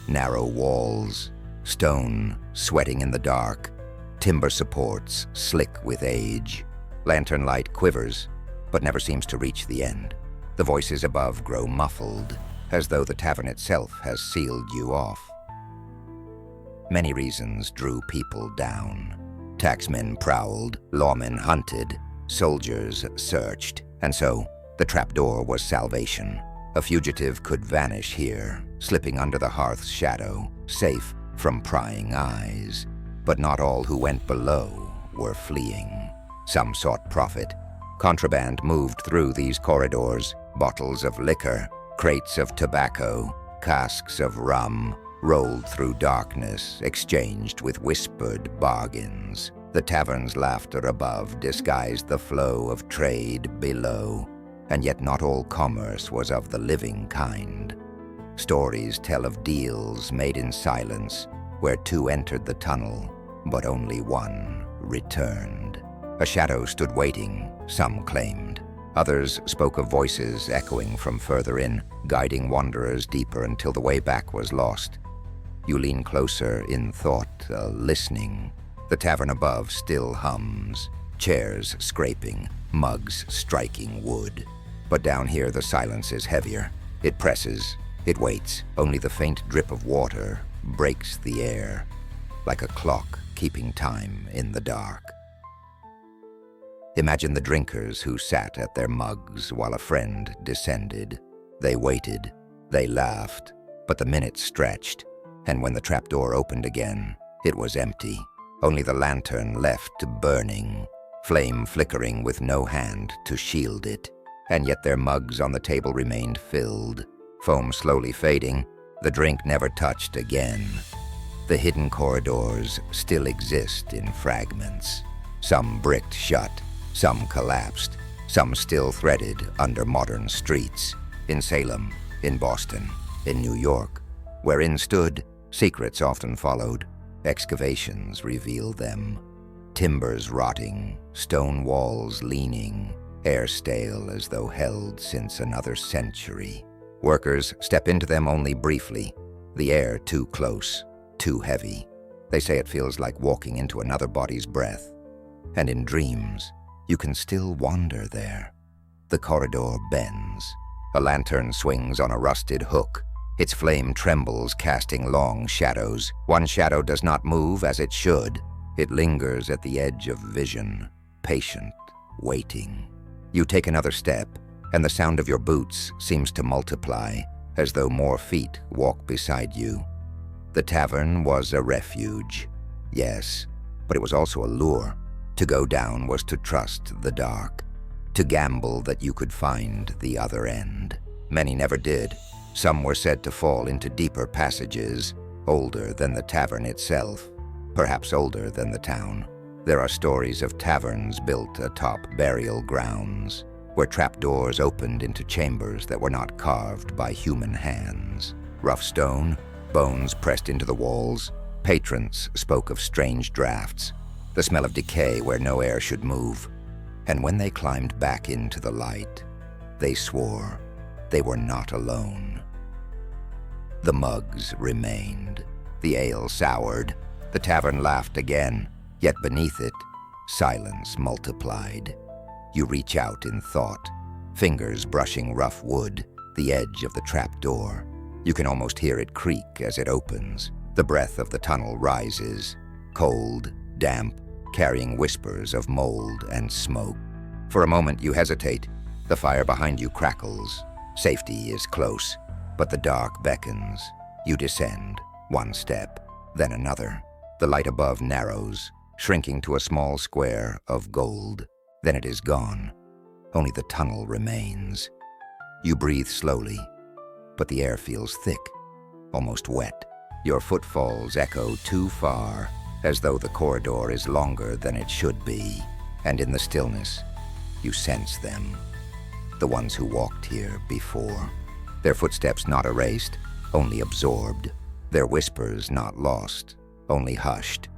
Narrow walls, stone sweating in the dark, timber supports slick with age. Lantern light quivers, but never seems to reach the end. The voices above grow muffled, as though the tavern itself has sealed you off. Many reasons drew people down. Taxmen prowled, lawmen hunted, soldiers searched, and so the trapdoor was salvation. A fugitive could vanish here, slipping under the hearth's shadow, safe from prying eyes. But not all who went below were fleeing. Some sought profit. Contraband moved through these corridors, bottles of liquor, crates of tobacco, casks of rum, rolled through darkness, exchanged with whispered bargains. The tavern's laughter above disguised the flow of trade below, and yet not all commerce was of the living kind. Stories tell of deals made in silence, where two entered the tunnel, but only one returned. A shadow stood waiting, some claimed. Others spoke of voices echoing from further in, guiding wanderers deeper until the way back was lost. You lean closer in thought, listening. The tavern above still hums, chairs scraping, mugs striking wood. But down here the silence is heavier. It presses, it waits. Only the faint drip of water breaks the air, like a clock keeping time in the dark. Imagine the drinkers who sat at their mugs while a friend descended. They waited, they laughed, But the minutes stretched, and when the trapdoor opened again, it was empty. Only the lantern left burning, flame flickering with no hand to shield it. And yet their mugs on the table remained filled, foam slowly fading, the drink never touched again. The hidden corridors still exist in fragments, some bricked shut, some collapsed, some still threaded under modern streets, in Salem, in Boston, in New York. Wherein stood, secrets often followed. Excavations reveal them. Timbers rotting, stone walls leaning, air stale as though held since another century. Workers step into them only briefly, the air too close, too heavy. They say it feels like walking into another body's breath. And in dreams, you can still wander there. The corridor bends. A lantern swings on a rusted hook. Its flame trembles, casting long shadows. One shadow does not move as it should. It lingers at the edge of vision, patient, waiting. You take another step, and the sound of your boots seems to multiply, as though more feet walk beside you. The tavern was a refuge, yes, but it was also a lure. To go down was to trust the dark, to gamble that you could find the other end. Many never did. Some were said to fall into deeper passages, older than the tavern itself, perhaps older than the town. There are stories of taverns built atop burial grounds, where trapdoors opened into chambers that were not carved by human hands. Rough stone, bones pressed into the walls. Patrons spoke of strange drafts, the smell of decay where no air should move. And when they climbed back into the light, they swore they were not alone. The mugs remained. The ale soured. The tavern laughed again, yet beneath it, silence multiplied. You reach out in thought, fingers brushing rough wood, the edge of the trapdoor. You can almost hear it creak as it opens. The breath of the tunnel rises, cold, damp, carrying whispers of mold and smoke. For a moment you hesitate. The fire behind you crackles. Safety is close, but the dark beckons. You descend, one step, then another. The light above narrows, shrinking to a small square of gold. Then it is gone. Only the tunnel remains. You breathe slowly, but the air feels thick, almost wet. Your footfalls echo too far, as though the corridor is longer than it should be. And in the stillness, you sense them. The ones who walked here before. Their footsteps not erased, only absorbed. Their whispers not lost, only hushed.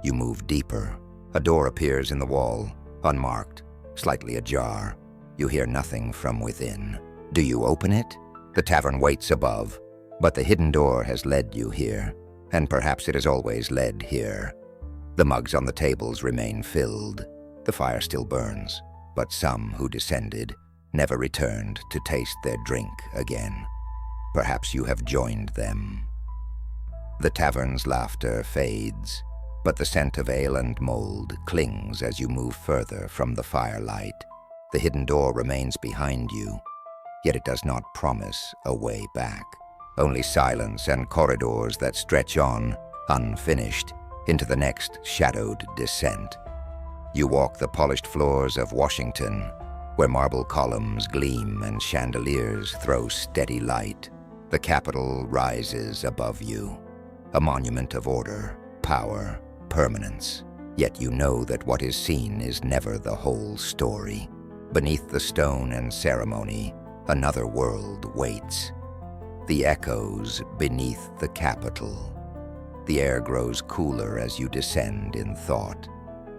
You move deeper. A door appears in the wall, unmarked, slightly ajar. You hear nothing from within. Do you open it? The tavern waits above, but the hidden door has led you here, and perhaps it has always led here. The mugs on the tables remain filled. The fire still burns, but some who descended never returned to taste their drink again. Perhaps you have joined them. The tavern's laughter fades, but the scent of ale and mold clings as you move further from the firelight. The hidden door remains behind you, yet it does not promise a way back. Only silence and corridors that stretch on, unfinished, into the next shadowed descent. You walk the polished floors of Washington, where marble columns gleam and chandeliers throw steady light. The Capitol rises above you, a monument of order, power, permanence. Yet you know that what is seen is never the whole story. Beneath the stone and ceremony, another world waits. The echoes beneath the Capitol. The air grows cooler as you descend in thought,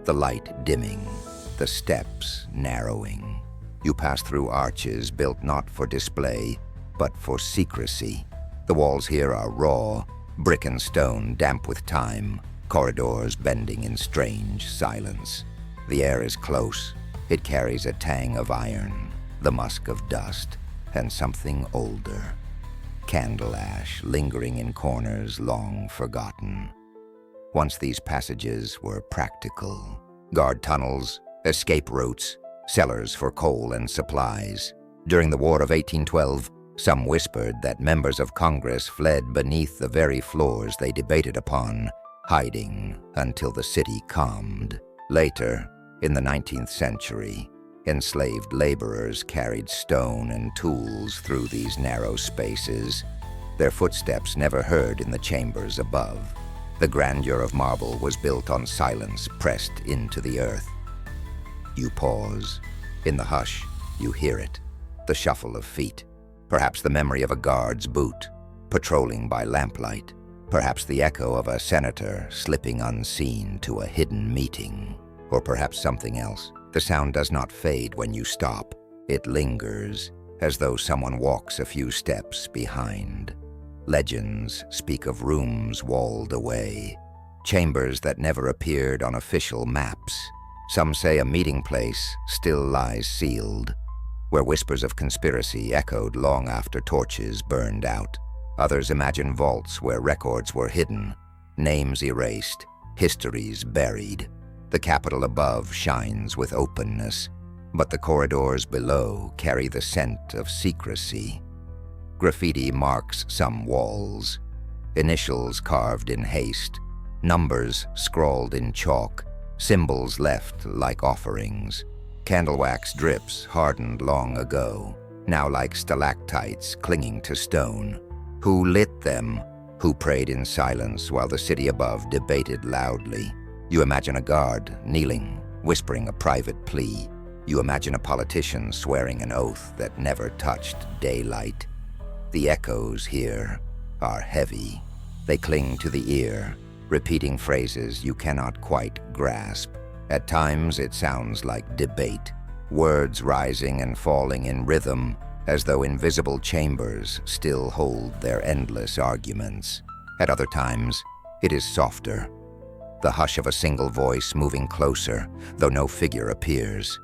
the light dimming, the steps narrowing. You pass through arches built not for display, but for secrecy. The walls here are raw, brick and stone damp with time, corridors bending in strange silence. The air is close. It carries a tang of iron, the musk of dust, and something older. Candle ash lingering in corners long forgotten. Once these passages were practical. Guard tunnels, escape routes, cellars for coal and supplies. During the War of 1812, Some whispered that members of Congress fled beneath the very floors they debated upon, hiding until the city calmed. Later, in the 19th century, enslaved laborers carried stone and tools through these narrow spaces, their footsteps never heard in the chambers above. The grandeur of marble was built on silence pressed into the earth. You pause. In the hush, you hear it, the shuffle of feet, perhaps the memory of a guard's boot, patrolling by lamplight, perhaps the echo of a senator slipping unseen to a hidden meeting, or perhaps something else. The sound does not fade when you stop. It lingers, as though someone walks a few steps behind. Legends speak of rooms walled away, chambers that never appeared on official maps. Some say a meeting place still lies sealed, where whispers of conspiracy echoed long after torches burned out. Others imagine vaults where records were hidden, names erased, histories buried. The Capitol above shines with openness, but the corridors below carry the scent of secrecy. Graffiti marks some walls, initials carved in haste, numbers scrawled in chalk, symbols left like offerings. Candle wax drips hardened long ago, now like stalactites clinging to stone. Who lit them? Who prayed in silence while the city above debated loudly? You imagine a guard kneeling, whispering a private plea. You imagine a politician swearing an oath that never touched daylight. The echoes here are heavy. They cling to the ear, repeating phrases you cannot quite grasp. At times it sounds like debate, words rising and falling in rhythm, as though invisible chambers still hold their endless arguments. At other times, it is softer, the hush of a single voice moving closer, though no figure appears.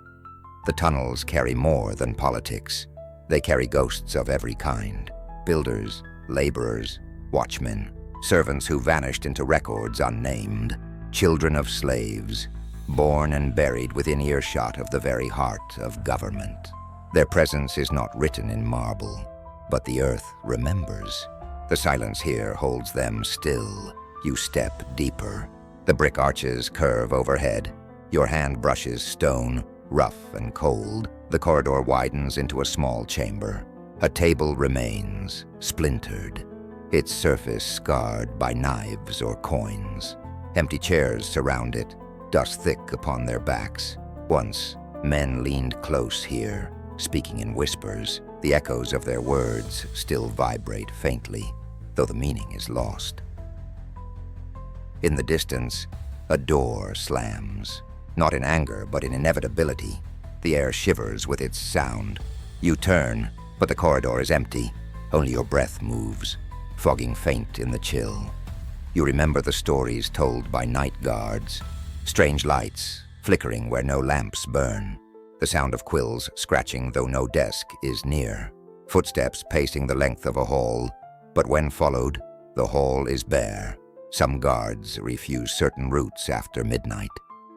The tunnels carry more than politics. They carry ghosts of every kind: builders, laborers, watchmen, servants who vanished into records unnamed, children of slaves, born and buried within earshot of the very heart of government. Their presence is not written in marble, but the earth remembers. The silence here holds them still. You step deeper. The brick arches curve overhead. Your hand brushes stone, rough and cold. The corridor widens into a small chamber. A table remains, splintered, its surface scarred by knives or coins. Empty chairs surround it, dust thick upon their backs. Once, men leaned close here, speaking in whispers. The echoes of their words still vibrate faintly, though the meaning is lost. In the distance, a door slams, not in anger, but in inevitability. The air shivers with its sound. You turn, but the corridor is empty. Only your breath moves, fogging faint in the chill. You remember the stories told by night guards, strange lights flickering where no lamps burn, the sound of quills scratching though no desk is near, footsteps pacing the length of a hall, but when followed, the hall is bare. Some guards refuse certain routes after midnight.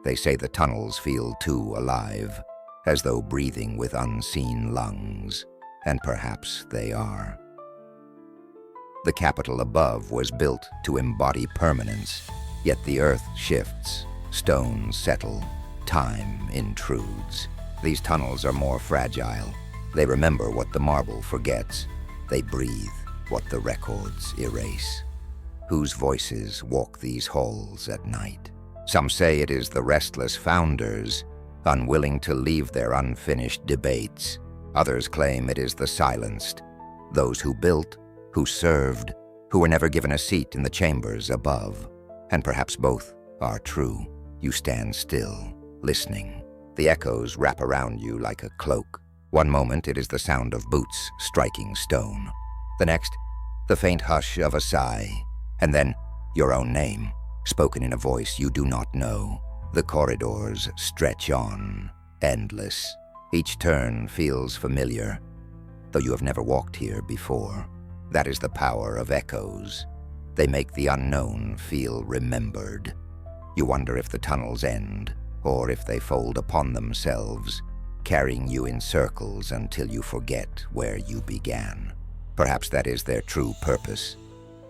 They say the tunnels feel too alive, as though breathing with unseen lungs, and perhaps they are. The Capitol above was built to embody permanence, yet the earth shifts, stones settle, time intrudes. These tunnels are more fragile. They remember what the marble forgets. They breathe what the records erase. Whose voices walk these halls at night? Some say it is the restless founders, unwilling to leave their unfinished debates. Others claim it is the silenced, those who built, who served, who were never given a seat in the chambers above. And perhaps both are true. You stand still, listening. The echoes wrap around you like a cloak. One moment it is the sound of boots striking stone. The next, the faint hush of a sigh. And then, your own name, spoken in a voice you do not know. The corridors stretch on, endless. Each turn feels familiar, though you have never walked here before. That is the power of echoes. They make the unknown feel remembered. You wonder if the tunnels end, or if they fold upon themselves, carrying you in circles until you forget where you began. Perhaps that is their true purpose.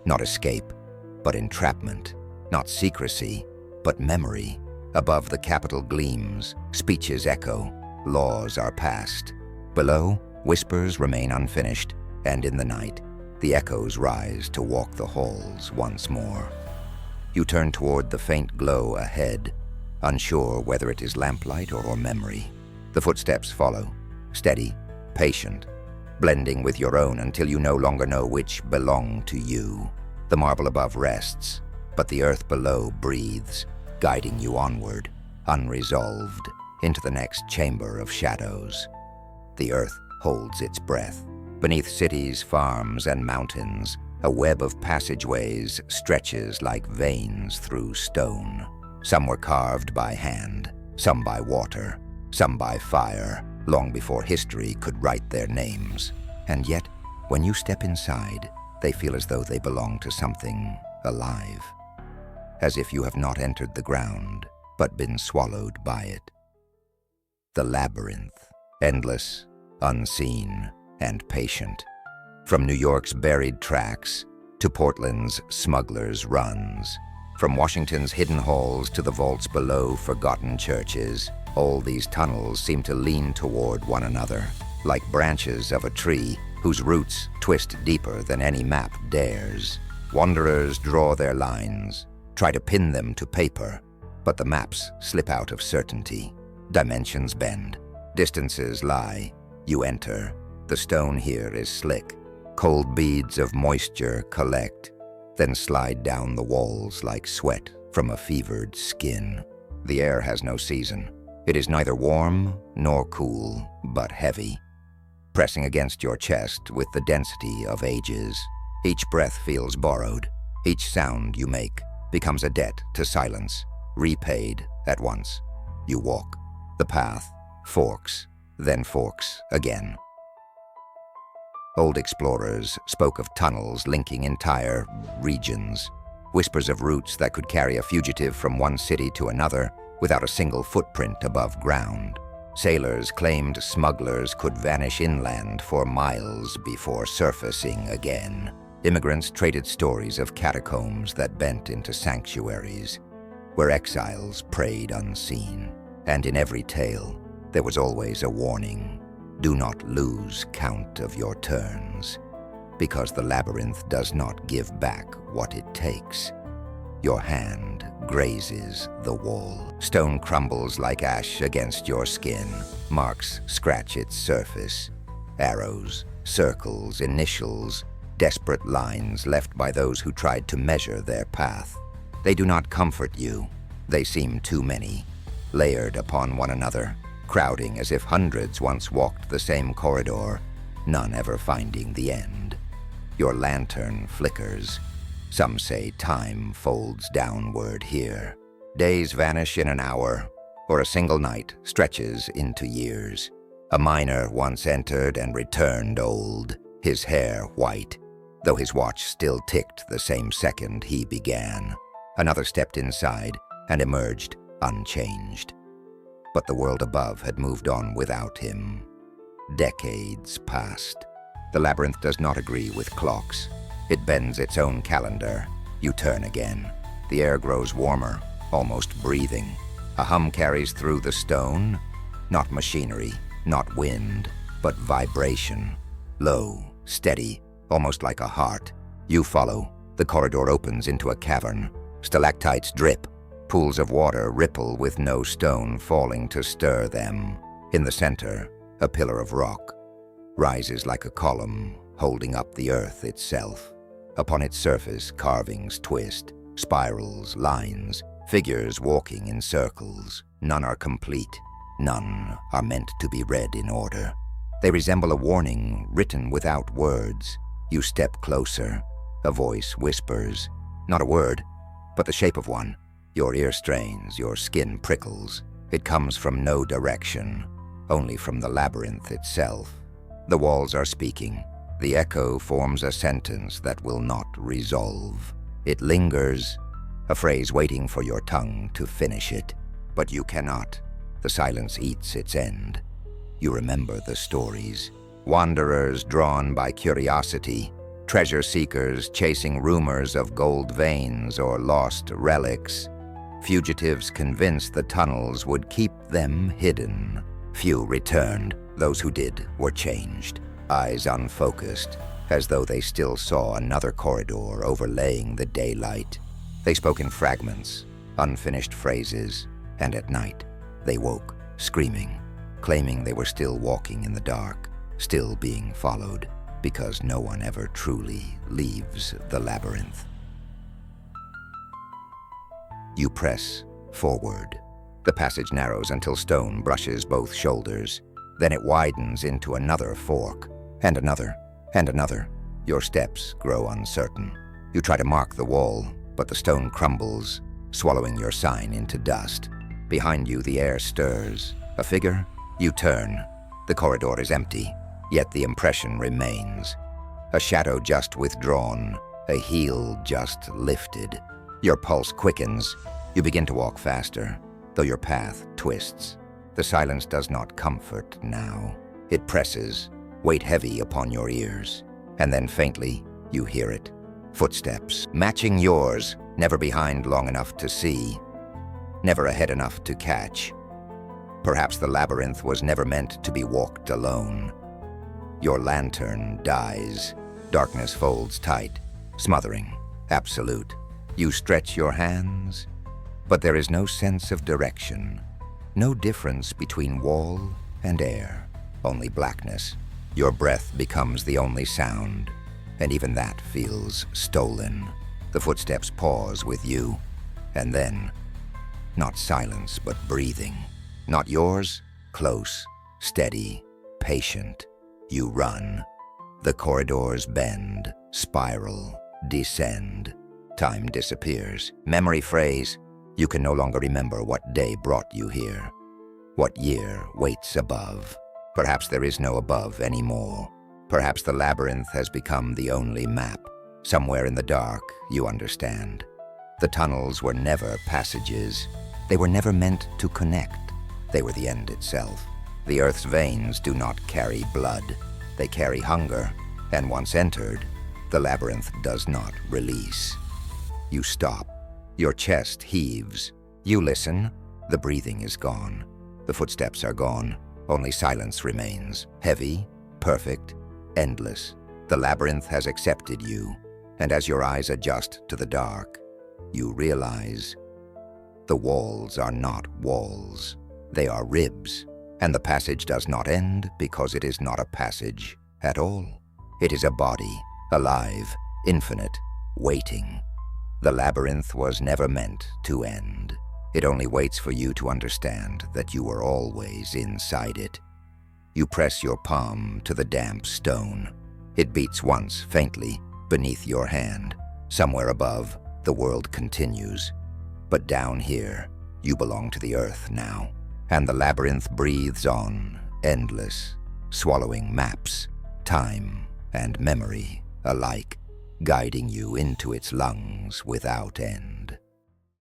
Not escape, but entrapment. Not secrecy, but memory. Above the Capitol gleams, speeches echo, laws are passed. Below, whispers remain unfinished, and in the night, the echoes rise to walk the halls once more. You turn toward the faint glow ahead, unsure whether it is lamplight or memory. The footsteps follow, steady, patient, blending with your own until you no longer know which belong to you. The marble above rests, but the earth below breathes, guiding you onward, unresolved, into the next chamber of shadows. The earth holds its breath. Beneath cities, farms, and mountains, a web of passageways stretches like veins through stone. Some were carved by hand, some by water, some by fire, long before history could write their names. And yet, when you step inside, they feel as though they belong to something alive. As if you have not entered the ground, but been swallowed by it. The labyrinth, endless, unseen, and patient. From New York's buried tracks to Portland's smugglers' runs. From Washington's hidden halls to the vaults below forgotten churches, all these tunnels seem to lean toward one another, like branches of a tree whose roots twist deeper than any map dares. Wanderers draw their lines, try to pin them to paper, but the maps slip out of certainty. Dimensions bend, distances lie. You enter. The stone here is slick. Cold beads of moisture collect, then slide down the walls like sweat from a fevered skin. The air has no season. It is neither warm nor cool, but heavy, pressing against your chest with the density of ages. Each breath feels borrowed. Each sound you make becomes a debt to silence, repaid at once. You walk. The path forks, then forks again. Old explorers spoke of tunnels linking entire regions, whispers of routes that could carry a fugitive from one city to another without a single footprint above ground. Sailors claimed smugglers could vanish inland for miles before surfacing again. Immigrants traded stories of catacombs that bent into sanctuaries, where exiles prayed unseen. And in every tale, there was always a warning. Do not lose count of your turns, because the labyrinth does not give back what it takes. Your hand grazes the wall. Stone crumbles like ash against your skin. Marks scratch its surface. Arrows, circles, initials, desperate lines left by those who tried to measure their path. They do not comfort you. They seem too many, layered upon one another, crowding as if hundreds once walked the same corridor, none ever finding the end. Your lantern flickers. Some say time folds downward here. Days vanish in an hour, or a single night stretches into years. A miner once entered and returned old, his hair white, though his watch still ticked the same second he began. Another stepped inside and emerged unchanged. But the world above had moved on without him. Decades passed. The labyrinth does not agree with clocks. It bends its own calendar. You turn again. The air grows warmer, almost breathing. A hum carries through the stone. Not machinery, not wind, but vibration. Low, steady, almost like a heart. You follow. The corridor opens into a cavern. Stalactites drip. Pools of water ripple with no stone falling to stir them. In the center, a pillar of rock rises like a column, holding up the earth itself. Upon its surface, carvings twist, spirals, lines, figures walking in circles. None are complete. None are meant to be read in order. They resemble a warning written without words. You step closer. A voice whispers, not a word, but the shape of one. Your ear strains, your skin prickles. It comes from no direction, only from the labyrinth itself. The walls are speaking. The echo forms a sentence that will not resolve. It lingers, a phrase waiting for your tongue to finish it. But you cannot. The silence eats its end. You remember the stories. wanderers drawn by curiosity, treasure seekers chasing rumors of gold veins or lost relics, fugitives convinced the tunnels would keep them hidden. Few returned. Those who did were changed, eyes unfocused, as though they still saw another corridor overlaying the daylight. They spoke in fragments, unfinished phrases, and at night they woke, screaming, claiming they were still walking in the dark, still being followed, because no one ever truly leaves the labyrinth. You press forward. The passage narrows until stone brushes both shoulders. Then it widens into another fork, and another, and another. Your steps grow uncertain. You try to mark the wall, but the stone crumbles, swallowing your sign into dust. Behind you, the air stirs. A figure? You turn. The corridor is empty, yet the impression remains. A shadow just withdrawn, a heel just lifted. Your pulse quickens. You begin to walk faster, though your path twists. The silence does not comfort now. It presses, weight heavy upon your ears. And then faintly, you hear it. Footsteps, matching yours, never behind long enough to see, never ahead enough to catch. Perhaps the labyrinth was never meant to be walked alone. Your lantern dies. Darkness folds tight, smothering, absolute. You stretch your hands, but there is no sense of direction, no difference between wall and air, only blackness. Your breath becomes the only sound, and even that feels stolen. The footsteps pause with you, and then, not silence, but breathing. Not yours, close, steady, patient. You run. The corridors bend, spiral, descend. Time disappears. Memory phrase. You can no longer remember what day brought you here, what year waits above. Perhaps there is no above anymore. Perhaps the labyrinth has become the only map. Somewhere in the dark, you understand. The tunnels were never passages. They were never meant to connect. They were the end itself. The earth's veins do not carry blood. They carry hunger, and once entered, the labyrinth does not release. You stop. Your chest heaves. You listen. The breathing is gone. The footsteps are gone. Only silence remains. Heavy, perfect, endless. The labyrinth has accepted you, and as your eyes adjust to the dark, you realize the walls are not walls. They are ribs, and the passage does not end because it is not a passage at all. It is a body, alive, infinite, waiting. The labyrinth was never meant to end. It only waits for you to understand that you are always inside it. You press your palm to the damp stone. It beats once, faintly, beneath your hand. Somewhere above, the world continues. But down here, you belong to the earth now. And the labyrinth breathes on, endless, swallowing maps, time and memory alike, guiding you into its lungs without end.